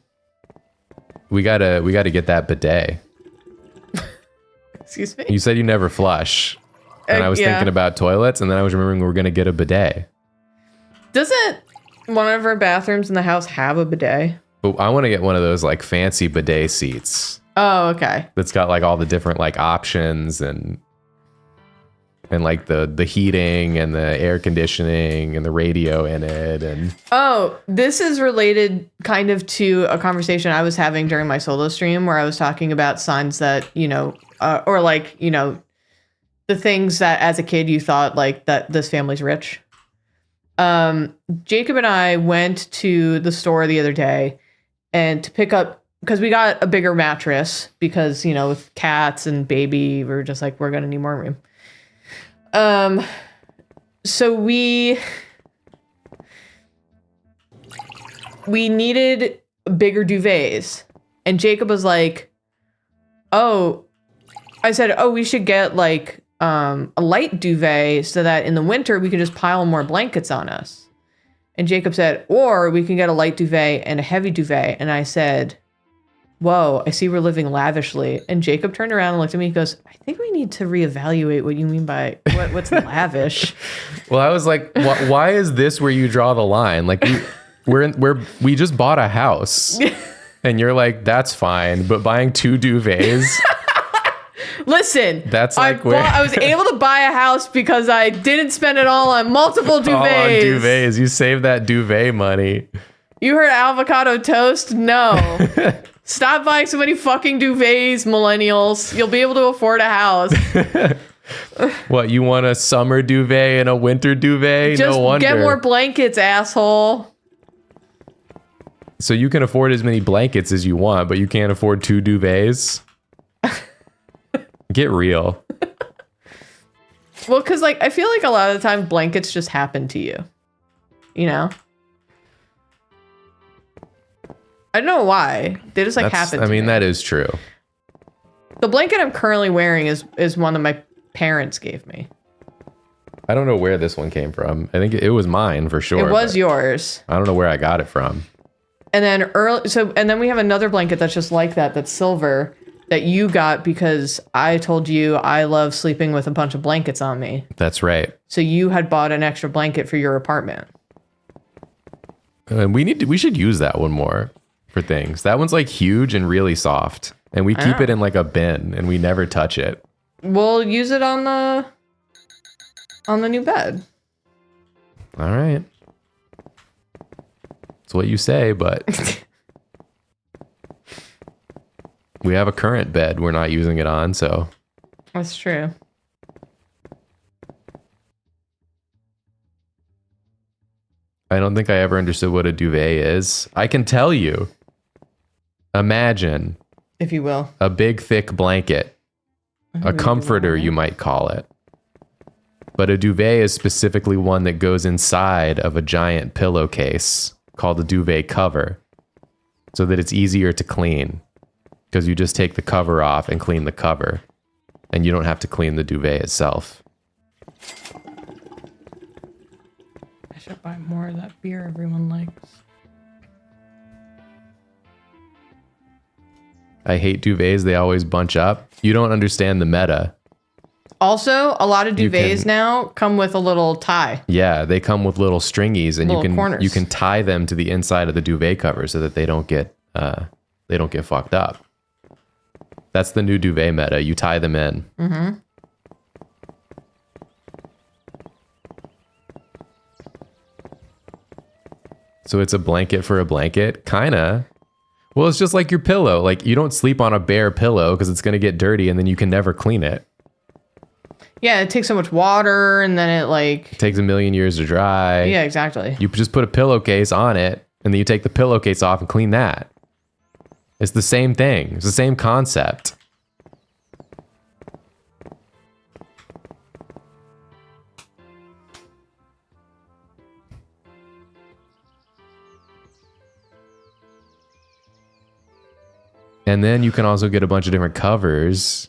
We gotta get that bidet. Excuse me? You said you never flush. And I was thinking about toilets, and then I was remembering we were gonna get a bidet. Doesn't one of our bathrooms in the house have a bidet? But I want to get one of those like fancy bidet seats. Oh, okay. That's got like all the different like options and like the heating and the air conditioning and the radio in it. And oh, this is related kind of to a conversation I was having during my solo stream where I was talking about signs that, you know, or like, you know, the things that as a kid you thought like that this family's rich. Jacob and I went to the store the other day and to pick up, because we got a bigger mattress because, you know, with cats and baby, we were just like, we're going to need more room. So we needed bigger duvets, and Jacob was like, oh, I said, oh, we should get like, a light duvet so that in the winter we could just pile more blankets on us. And Jacob said, or we can get a light duvet and a heavy duvet. And I said, whoa, I see we're living lavishly. And Jacob turned around and looked at me. He goes, I think we need to reevaluate what you mean by what's lavish. Well, I was like, why is this where you draw the line? Like we just bought a house, and you're like, that's fine, but buying 2 duvets. Listen, that's like I was able to buy a house because I didn't spend it all on multiple duvets. All on duvets. You saved that duvet money. You heard avocado toast? No. Stop buying so many fucking duvets, millennials. You'll be able to afford a house. What, you want a summer duvet and a winter duvet? Just no wonder. Get more blankets, asshole. So you can afford as many blankets as you want, but you can't afford 2 duvets? Get real. Well, because like I feel like a lot of the time blankets just happen to you. You know? I don't know why. They just like happen to me. That is true. The blanket I'm currently wearing is one that my parents gave me. I don't know where this one came from. I think it was mine for sure. It was yours. I don't know where I got it from. And then and then we have another blanket that's just like that's silver, that you got because I told you I love sleeping with a bunch of blankets on me. That's right. So you had bought an extra blanket for your apartment. And we should use that one more for things. That one's like huge and really soft. And we keep it in like a bin and we never touch it. We'll use it on the new bed. All right. It's what you say, but we have a current bed we're not using it on, so. That's true. I don't think I ever understood what a duvet is. I can tell you. Imagine. If you will. A big, thick blanket. A comforter, you might call it. But a duvet is specifically one that goes inside of a giant pillowcase called a duvet cover so that it's easier to clean because you just take the cover off and clean the cover and you don't have to clean the duvet itself. I should buy more of that beer everyone likes. I hate duvets. They always bunch up. You don't understand the meta. Also, a lot of duvets now come with a little tie. Yeah, they come with little stringies, and Little you can tie them to the inside of the duvet cover so that they don't get fucked up. That's the new duvet meta. You tie them in. Mm-hmm. So it's a blanket for a blanket, kinda. Well, it's just like your pillow. Like you don't sleep on a bare pillow because it's gonna get dirty, and then you can never clean it. Yeah, it takes so much water, and then it takes a million years to dry. Yeah, exactly. You just put a pillowcase on it, and then you take the pillowcase off and clean that. It's the same thing. It's the same concept. And then you can also get a bunch of different covers.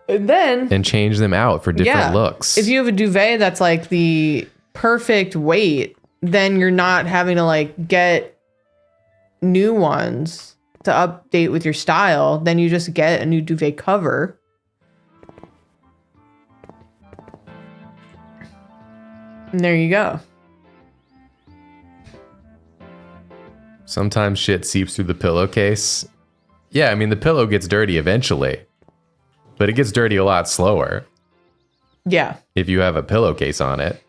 And change them out for different looks. If you have a duvet that's like the perfect weight, then you're not having to like get new ones to update with your style. Then you just get a new duvet cover. And there you go. Sometimes shit seeps through the pillowcase. Yeah, I mean, the pillow gets dirty eventually. But it gets dirty a lot slower. Yeah. If you have a pillowcase on it.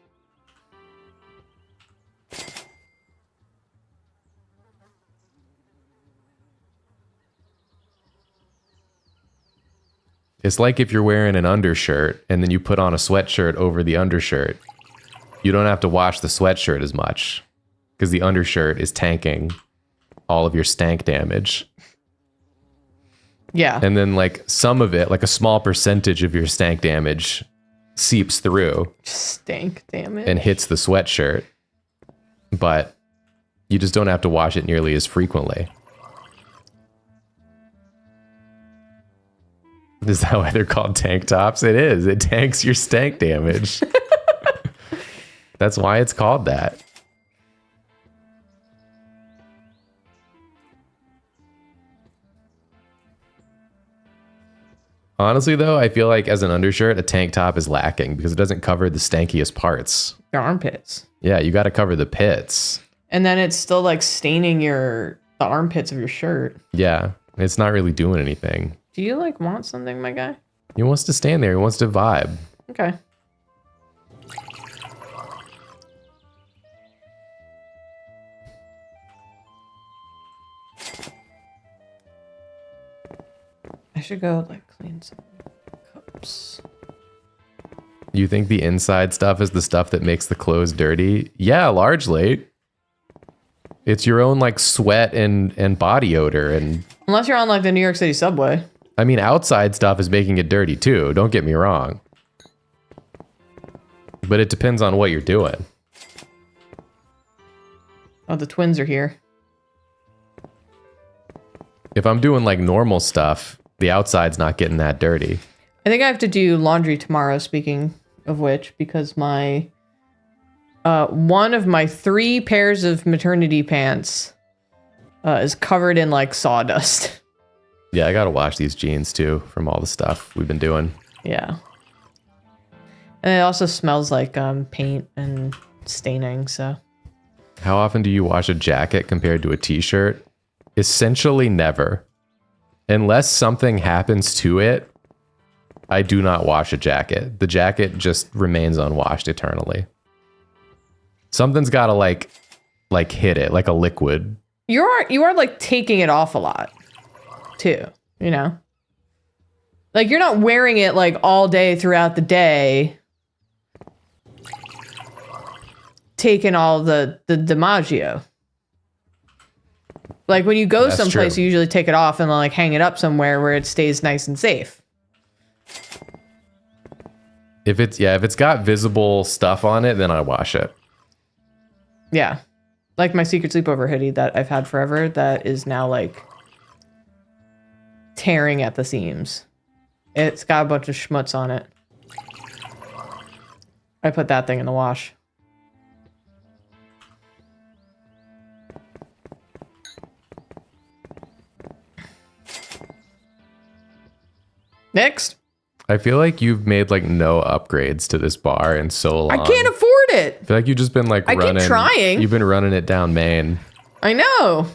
It's like if you're wearing an undershirt and then you put on a sweatshirt over the undershirt. You don't have to wash the sweatshirt as much because the undershirt is tanking all of your stank damage. Yeah. And then like some of it, like a small percentage of your stank damage seeps through. Stank damage. And hits the sweatshirt. But you just don't have to wash it nearly as frequently. Is that why they're called tank tops? It is. It tanks your stank damage. That's why it's called that. Honestly, though, I feel like as an undershirt, a tank top is lacking because it doesn't cover the stankiest parts. Your armpits. Yeah, you got to cover the pits. And then it's still like staining the armpits of your shirt. Yeah, it's not really doing anything. Do you like want something, my guy? He wants to stand there. He wants to vibe. Okay. I should go like clean some cups. You think the inside stuff is the stuff that makes the clothes dirty? Yeah, largely. It's your own like sweat and body odor. And unless you're on like the New York City subway. I mean, outside stuff is making it dirty too. Don't get me wrong. But it depends on what you're doing. Oh, the twins are here. If I'm doing like normal stuff, the outside's not getting that dirty. I think I have to do laundry tomorrow, speaking of which, because my one of my 3 pairs of maternity pants is covered in like sawdust. Yeah, I gotta wash these jeans too from all the stuff we've been doing. Yeah. And it also smells like paint and staining, so. How often do you wash a jacket compared to a t-shirt? Essentially never. Unless something happens to it, I do not wash a jacket. The jacket just remains unwashed eternally. Something's gotta like hit it, like a liquid. You are like taking it off a lot too, you know? Like you're not wearing it like all day throughout the day, taking all the DiMaggio. Like when you go That's someplace, true. you usually take it off and like hang it up somewhere where it stays nice and safe. If it's got visible stuff on it, then I wash it. Yeah. Like my secret sleepover hoodie that I've had forever that is now like tearing at the seams. It's got a bunch of schmutz on it. I put that thing in the wash. Next. I feel like you've made like no upgrades to this bar in so long. I can't afford it. I feel like you've just been like running. Keep trying. You've been running it down Main. I know.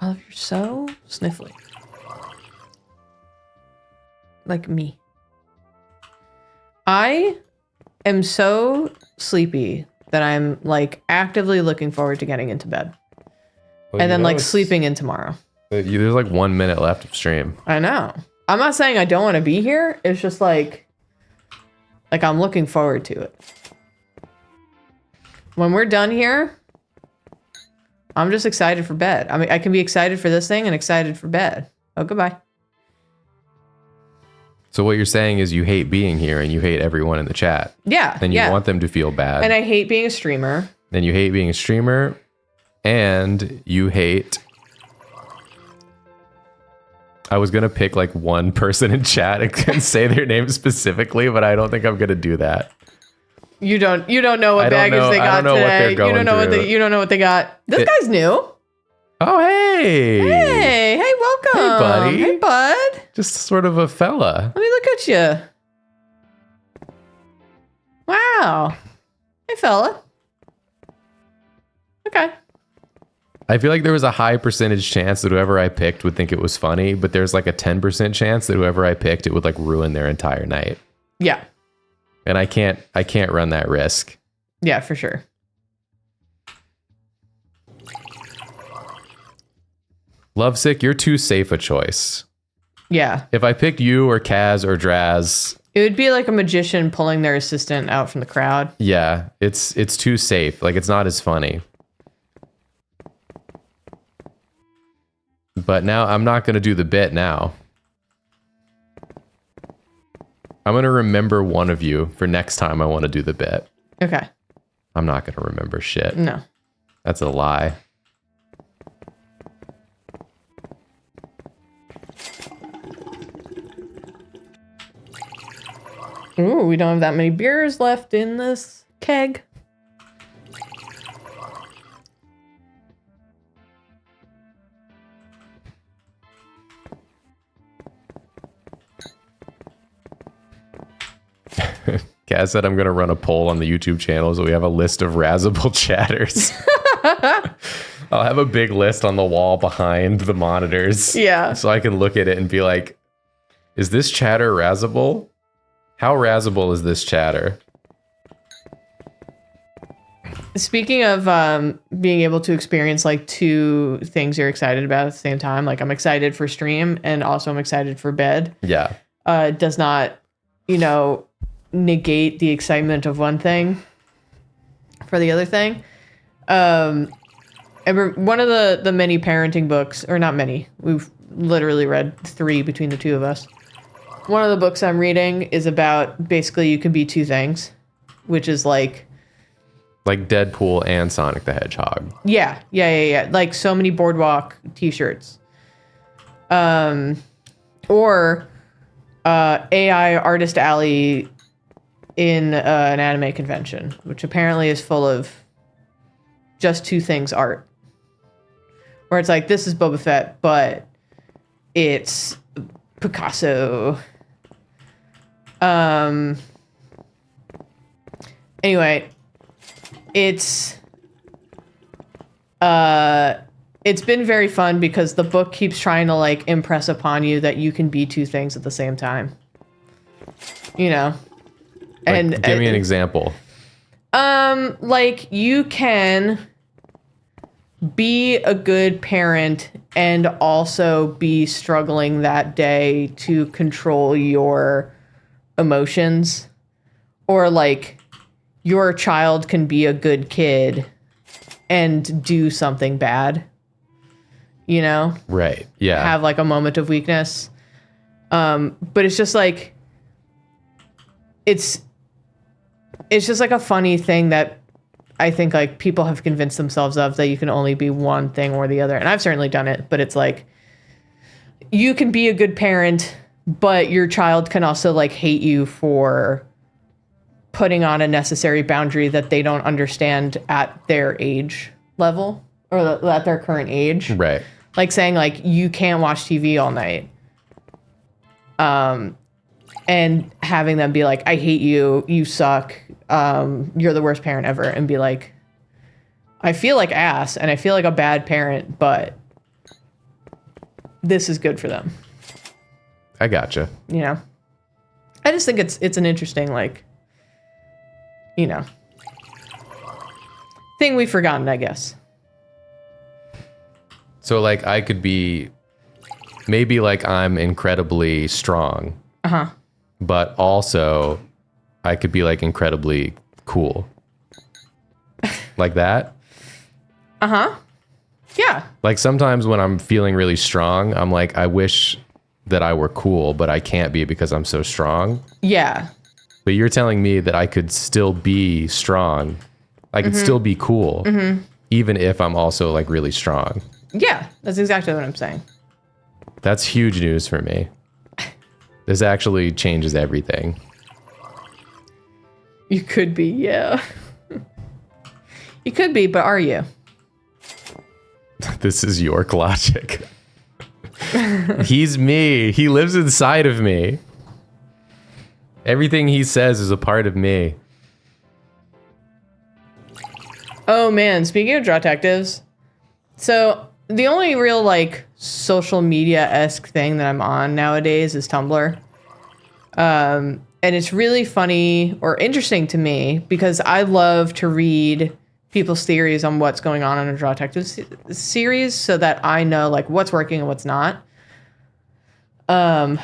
Olive, you're so sniffly. Like me. I am so sleepy that I'm like actively looking forward to getting into bed. Well, and then like sleeping in tomorrow. There's like 1 minute left of stream. I know. I'm not saying I don't want to be here. It's just like I'm looking forward to it. When we're done here, I'm just excited for bed. I mean, I can be excited for this thing and excited for bed. Oh, goodbye. So what you're saying is you hate being here and you hate everyone in the chat. Yeah. And you want them to feel bad. And I hate being a streamer. And you hate being a streamer. And you hate... I was going to pick like one person in chat and say their name specifically, but I don't think I'm going to do that. You don't know what baggage they got today. I don't know what they're going through. You don't know what they got. This guy's new. Oh, hey. Hey, welcome. Hey, buddy. Hey, bud. Just sort of a fella. Let me look at you. Wow. Hey, fella. Okay. I feel like there was a high percentage chance that whoever I picked would think it was funny, but there's like a 10% chance that whoever I picked, it would like ruin their entire night. Yeah. And I can't run that risk. Yeah, for sure. Lovesick, you're too safe a choice. Yeah. If I picked you or Kaz or Draz, it would be like a magician pulling their assistant out from the crowd. Yeah, it's too safe. Like it's not as funny. But now I'm not going to do the bit now. I'm going to remember one of you for next time I want to do the bit. Okay. I'm not going to remember shit. No. That's a lie. Ooh, we don't have that many beers left in this keg. Kaz said I'm going to run a poll on the YouTube channel so we have a list of Razable chatters. I'll have a big list on the wall behind the monitors. Yeah. So I can look at it and be like, is this chatter Razable? How Razable is this chatter? Speaking of being able to experience like two things you're excited about at the same time, like I'm excited for stream and also I'm excited for bed. Yeah. It does not, negate the excitement of one thing for the other thing. One of the many parenting books, or not many, we've literally read 3 between the two of us. One of the books I'm reading is about basically you can be two things, which is like Deadpool and Sonic the Hedgehog. Yeah. Like so many Boardwalk t-shirts. Or AI Artist Alley in an anime convention, which apparently is full of just two things art. Where it's like, this is Boba Fett, but it's Picasso. Anyway, it's been very fun because the book keeps trying to like impress upon you that you can be two things at the same time. And give me an example. Like you can be a good parent and also be struggling that day to control your emotions, or like your child can be a good kid and do something bad, Right. Yeah. have like a moment of weakness. But it's just like, it's just like a funny thing that I think like people have convinced themselves of, that you can only be one thing or the other. And I've certainly done it, but it's like, you can be a good parent, but your child can also like hate you for putting on a necessary boundary that they don't understand at their age level, or at their current age. Right. Like saying like, you can't watch TV all night. And having them be like, I hate you, you suck, you're the worst parent ever. And be like, I feel like ass and I feel like a bad parent, but this is good for them. I gotcha. You know? I just think it's an interesting, like, you know, thing we've forgotten, I guess. So like I could be, maybe like I'm incredibly strong. Uh-huh. But also I could be like incredibly cool. Like that? Uh-huh. Yeah. Like sometimes when I'm feeling really strong, I'm like, I wish that I were cool, but I can't be because I'm so strong. Yeah. But you're telling me that I could still be strong. I could still be cool, even if I'm also like really strong. Yeah, that's exactly what I'm saying. That's huge news for me. This actually changes everything. You could be, yeah. You could be, but are you? This is York logic. He's me. He lives inside of me. Everything he says is a part of me. Oh man, speaking of detectives, so the only real like social media-esque thing that I'm on nowadays is Tumblr. And it's really funny or interesting to me because I love to read people's theories on what's going on in a Draw Detective series so that I know like what's working and what's not. And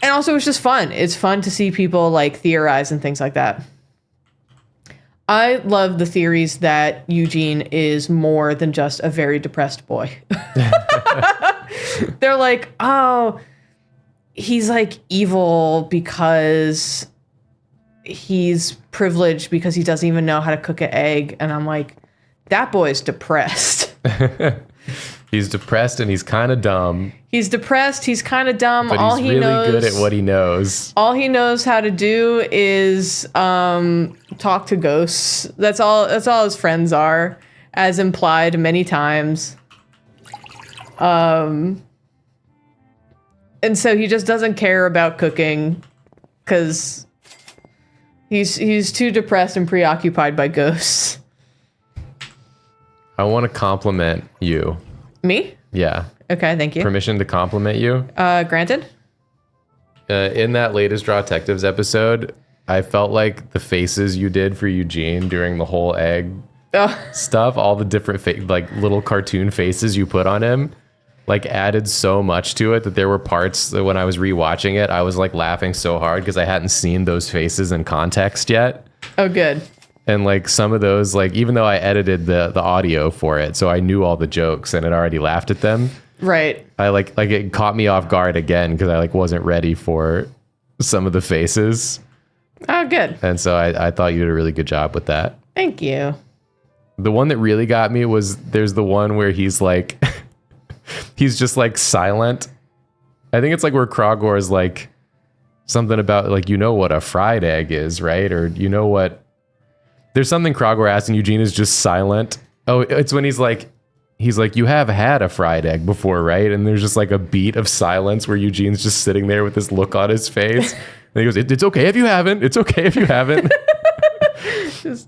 also it's just fun. It's fun to see people like theorize and things like that. I love the theories that Eugene is more than just a very depressed boy. They're like, oh, he's like evil because he's privileged because he doesn't even know how to cook an egg. And I'm like, that boy's depressed. He's depressed and he's kind of dumb. He's depressed. He's kind of dumb. But all he's he really knows, good at what he knows. All he knows how to do is talk to ghosts. That's all his friends are, as implied many times. And so he just doesn't care about cooking because he's too depressed and preoccupied by ghosts. I want to compliment you. Me? Yeah. Okay, thank you. Permission to compliment you? Granted. In that latest Draw Detectives episode, I felt like the faces you did for Eugene during the whole egg stuff, all the different like little cartoon faces you put on him, like added so much to it that there were parts that when I was rewatching it, I was like laughing so hard because I hadn't seen those faces in context yet. Oh, good. And like some of those, like even though I edited the audio for it, so I knew all the jokes and had already laughed at them. Right. I like it caught me off guard again because I like wasn't ready for some of the faces. Oh, good. And so I thought you did a really good job with that. Thank you. The one that really got me was there's the one where he's like, he's just like silent. I think it's like where Krogor's like something about like, you know what a fried egg is, right? Or you know what? There's something Krogor asks and Eugene is just silent. Oh, it's when he's like, you have had a fried egg before, right? And there's just like a beat of silence where Eugene's just sitting there with this look on his face. And he goes, it's okay if you haven't. It's okay if you haven't.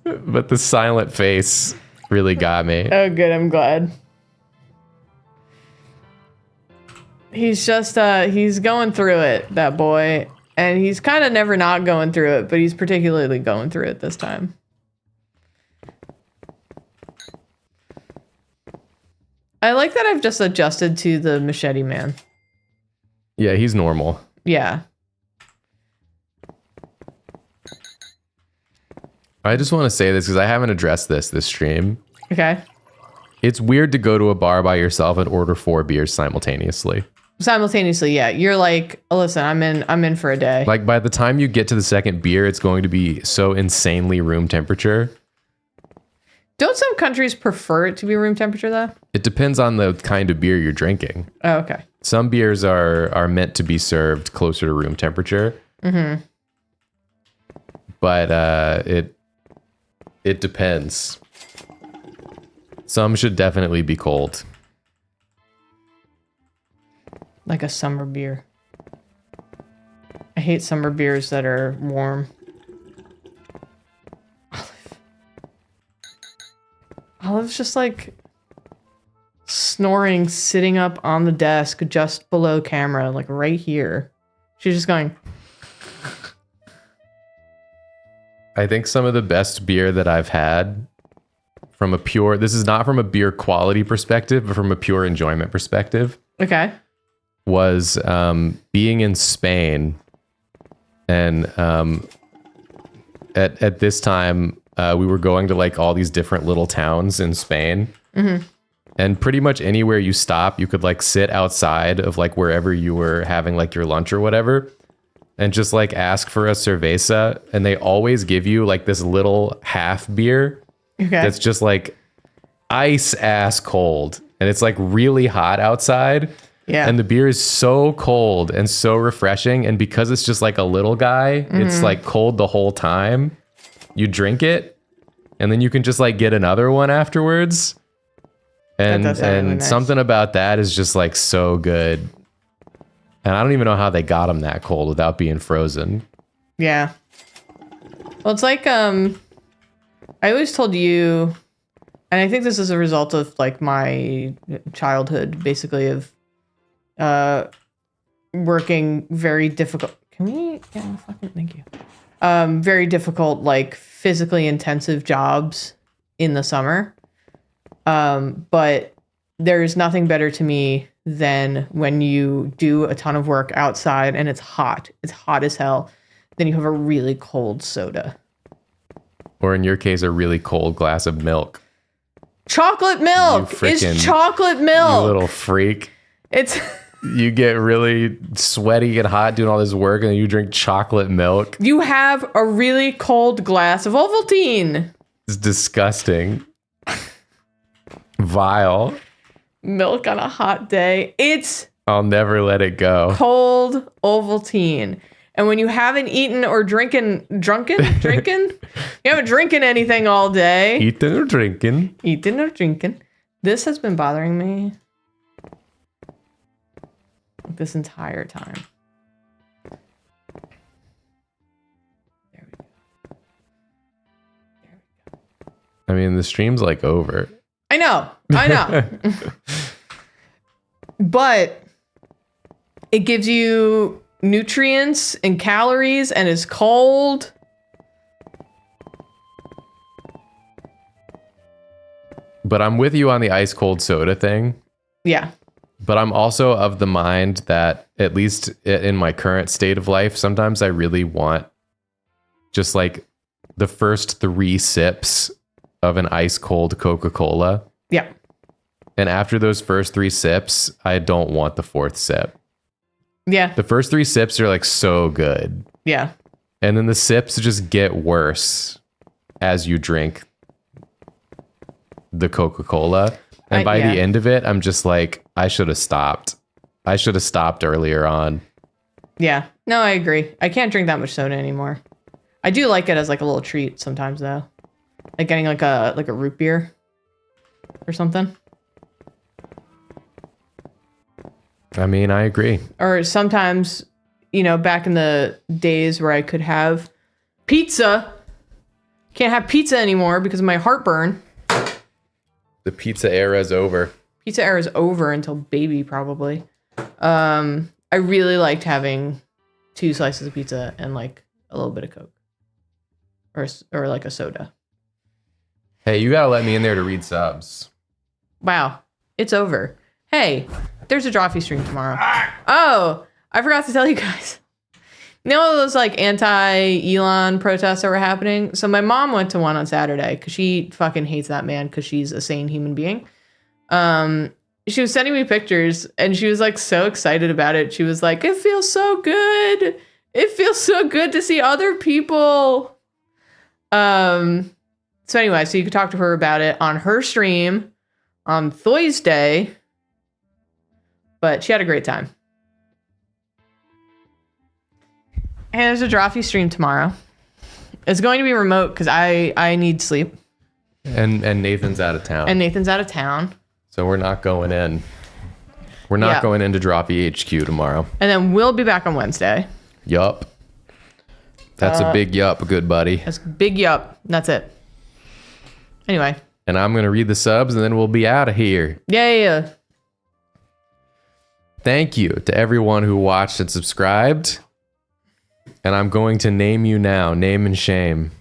But the silent face really got me. Oh, good. I'm glad. He's just, he's going through it, that boy. And he's kind of never not going through it, but he's particularly going through it this time. I like that I've just adjusted to the machete man. Yeah, he's normal. Yeah. I just want to say this because I haven't addressed this stream. Okay. It's weird to go to a bar by yourself and order 4 beers simultaneously. Simultaneously, yeah. You're like, oh, listen, I'm in for a day. Like by the time you get to the second beer, it's going to be so insanely room temperature. Don't some countries prefer it to be room temperature though? It depends on the kind of beer you're drinking. Oh, okay. Some beers are meant to be served closer to room temperature. Mm-hmm. But it depends. Some should definitely be cold. Like a summer beer. I hate summer beers that are warm. Olive's just like snoring, sitting up on the desk just below camera, like right here. She's just going. I think some of the best beer that I've had from a pure, this is not from a beer quality perspective, but from a pure enjoyment perspective. Okay. Was being in Spain, and at this time we were going to like all these different little towns in Spain, and pretty much anywhere you stop, you could like sit outside of like wherever you were having like your lunch or whatever, and just like ask for a cerveza, and they always give you like this little half beer that's just like ice ass cold, and it's like really hot outside. Yeah. And the beer is so cold and so refreshing. And because it's just like a little guy, it's like cold the whole time. You drink it and then you can just like get another one afterwards. And really nice. Something about that is just like so good. And I don't even know how they got them that cold without being frozen. Yeah. Well, it's like, I always told you, and I think this is a result of like my childhood, basically, of working very difficult. Can we get a fucking thank you? Very difficult, like physically intensive jobs in the summer. But there's nothing better to me than when you do a ton of work outside and it's hot as hell. Then you have a really cold soda. Or in your case, a really cold glass of milk. Chocolate milk is chocolate milk. You little freak. It's you get really sweaty and hot doing all this work and then you drink chocolate milk. You have a really cold glass of Ovaltine. It's disgusting. Vile. Milk on a hot day. I'll never let it go. Cold Ovaltine. And when you haven't eaten or drinking, you haven't drinking anything all day. Eating or drinking. This has been bothering me this entire time. There we go. I mean, the stream's like over. I know. But it gives you nutrients and calories and is cold. But I'm with you on the ice cold soda thing. Yeah. But I'm also of the mind that, at least in my current state of life, sometimes I really want just like the first 3 sips of an ice cold Coca-Cola. Yeah. And after those first 3 sips, I don't want the 4th sip. Yeah. The first 3 sips are like so good. Yeah. And then the sips just get worse as you drink the Coca-Cola. And by the end of it, I'm just like, I should have stopped. I should have stopped earlier on. Yeah. No, I agree. I can't drink that much soda anymore. I do like it as like a little treat sometimes though. Like getting like a root beer or something. I mean, I agree. Or sometimes, back in the days where I could have pizza. Can't have pizza anymore because of my heartburn. The pizza era is over. Pizza era is over until baby, probably. I really liked having 2 slices of pizza and like a little bit of Coke. Or like a soda. Hey, you gotta let me in there to read subs. Wow. It's over. Hey, there's a Drawfee stream tomorrow. Oh, I forgot to tell you guys. You know all those like anti-Elon protests that were happening? So my mom went to one on Saturday because she fucking hates that man because she's a sane human being. she was sending me pictures and she was like so excited about it. She was like, it feels so good. It feels so good to see other people. So anyway, so you could talk to her about it on her stream on Thursday. But she had a great time. And there's a Drawfee stream tomorrow. It's going to be remote because I need sleep. And Nathan's out of town. So we're not going in. We're not going into Drawfee HQ tomorrow. And then we'll be back on Wednesday. Yup. That's a big yup, good buddy. That's a big yup. That's it. Anyway. And I'm going to read the subs and then we'll be out of here. Yeah. Thank you to everyone who watched and subscribed. And I'm going to name you now. Name and shame.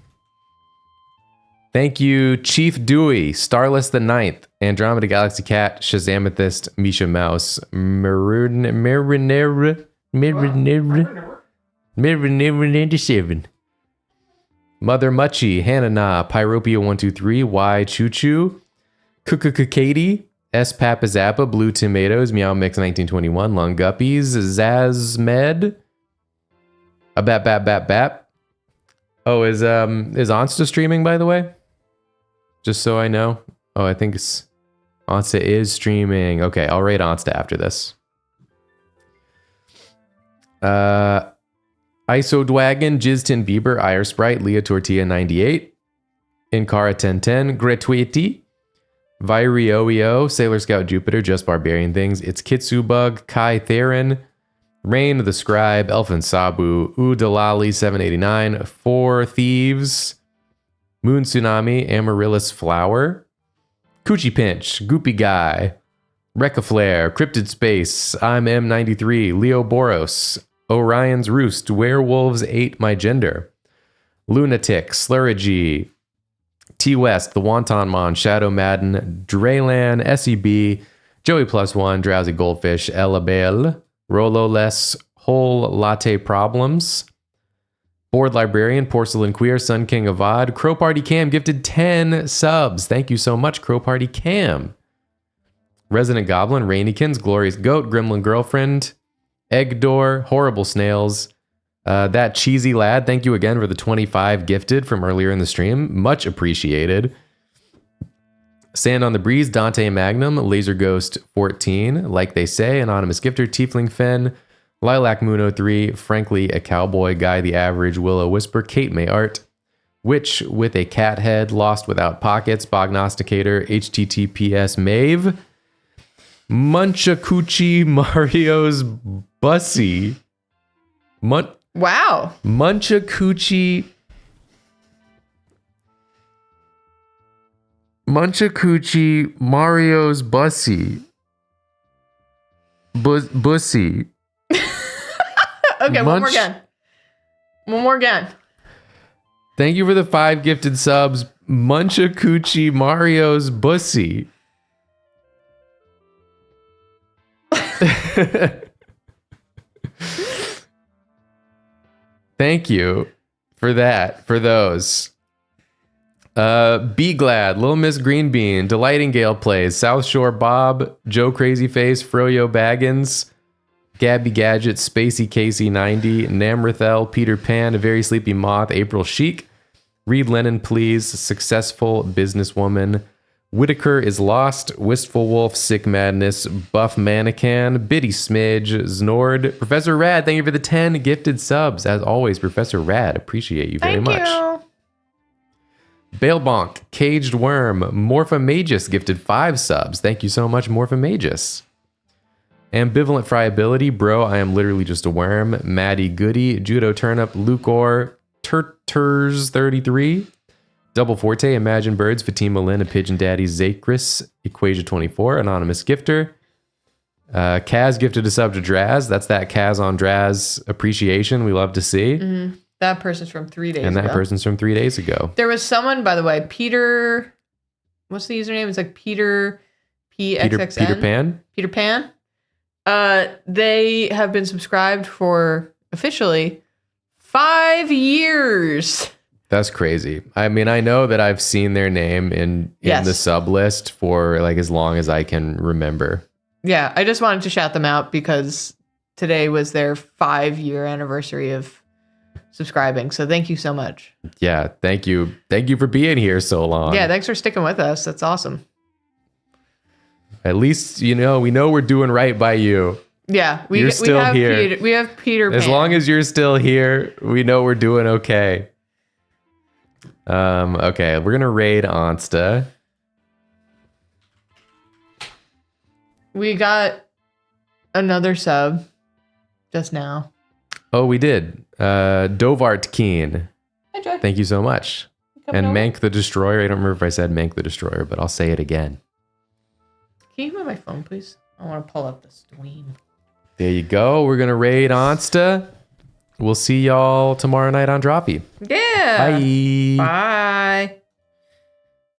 Thank you, Chief Dewey, Starless the Ninth, Andromeda Galaxy Cat, Shazamethist, Misha Mouse, Marinera 97, Mother Muchie, Hannah Na, Pyropia 123, Y Choo Choo, Katie, S Papazappa, Blue Tomatoes, Meow Mix 1921, Lung Guppies, Zazmed, a Bap. Oh, is Onsta streaming, by the way? Just so I know. Oh, I think Onsta is streaming. Okay, I'll rate Onsta after this. Isodwagon, Jiztin Bieber, Ire Sprite, Leah Tortilla 98, Inkara 1010, Gratuiti, Virioio, Sailor Scout Jupiter, Just Barbarian Things, It's Kitsubug, Kai Theron, Rain the Scribe, Elfin Sabu, Udalali 789, Four Thieves, Moon Tsunami, Amaryllis Flower, Coochie Pinch, Goopy Guy, Rekka Flare, Cryptid Space, I'm M93, Leo Boros, Orion's Roost, Werewolves 8 My Gender, Lunatic, Slurrigy, T West, The Wonton Mon, Shadow Madden, Draylan, SEB, Joey Plus One, Drowsy Goldfish, Ella Belle, Rolo Less, Whole Latte Problems, Board Librarian, Porcelain Queer, Sun King Avad, Crow Party Cam gifted 10 subs. Thank you so much, Crow Party Cam. Resident Goblin, Rainykins, Glorious Goat, Gremlin Girlfriend, Eggdor, Horrible Snails, That Cheesy Lad, thank you again for the 25 gifted from earlier in the stream. Much appreciated. Sand on the Breeze, Dante Magnum, Laser Ghost 14, Like They Say, Anonymous Gifter, Tiefling Fen, Lilac Moon 03, Frankly a Cowboy, Guy the Average, Willow Whisper, Kate May Art, Witch with a Cat Head, Lost Without Pockets, Bognosticator, HTTPS Mave, Munchakuchi, Mario's Bussy, Wow. Munchakuchi, Mario's Bussy. Bussy. Okay, one more again. Thank you for the 5 gifted subs. Munchakuchi, Mario's Bussy. Thank you for that, for those. Be Glad, Little Miss Green Bean, Delighting Gale Plays, South Shore Bob, Joe Crazy Face, Froyo Baggins, Gabby Gadget, Spacey Casey 90, Namrathel, Peter Pan, A Very Sleepy Moth, April Chic, Read Lennon Please, Successful Businesswoman, Whitaker is Lost, Wistful Wolf, Sick Madness, Buff Mannequin, Biddy Smidge, Znord, Professor Rad, thank you for the 10 gifted subs. As always, Professor Rad, appreciate you very much. Thank you. Balebonk, Caged Worm, Morphomagus gifted 5 subs. Thank you so much, Morphomagus. Ambivalent Friability, Bro, I am literally just a worm. Maddie Goody, Judo Turnip, Lucor, Turters 33, Double Forte, Imagine Birds, Fatima Lynn, A Pigeon Daddy, Zacris, Equasia 24, Anonymous Gifter. Kaz gifted a sub to Draz. That's that Kaz on Draz appreciation we love to see. Mm-hmm. That person's from 3 days ago. And that person's from 3 days ago. There was someone, by the way, Peter, what's the username? It's like Peter PXXN. Peter Pan? Peter Pan. They have been subscribed for officially 5 years. That's crazy. I mean, I know that I've seen their name in Yes. the sub list for like as long as I can remember. Yeah, I just wanted to shout them out because today was their 5-year anniversary of subscribing. So thank you so much. Yeah, thank you. Thank you for being here so long. Yeah, thanks for sticking with us. That's awesome. At least, we know we're doing right by you. Yeah, You're still have here. We have Peter Pan. As long as you're still here, we know we're doing okay. Okay, we're gonna raid Onsta. We got another sub just now. Oh, we did. Dovart Keen. Hi, Joy. Thank you so much. Coming And over? Mank the Destroyer. I don't remember if I said Mank the Destroyer, but I'll say it again. Can you move my phone, please? I want to pull up the stream. There you go. We're gonna raid Onsta. We'll see y'all tomorrow night on Droppy. Yeah. Bye. Bye.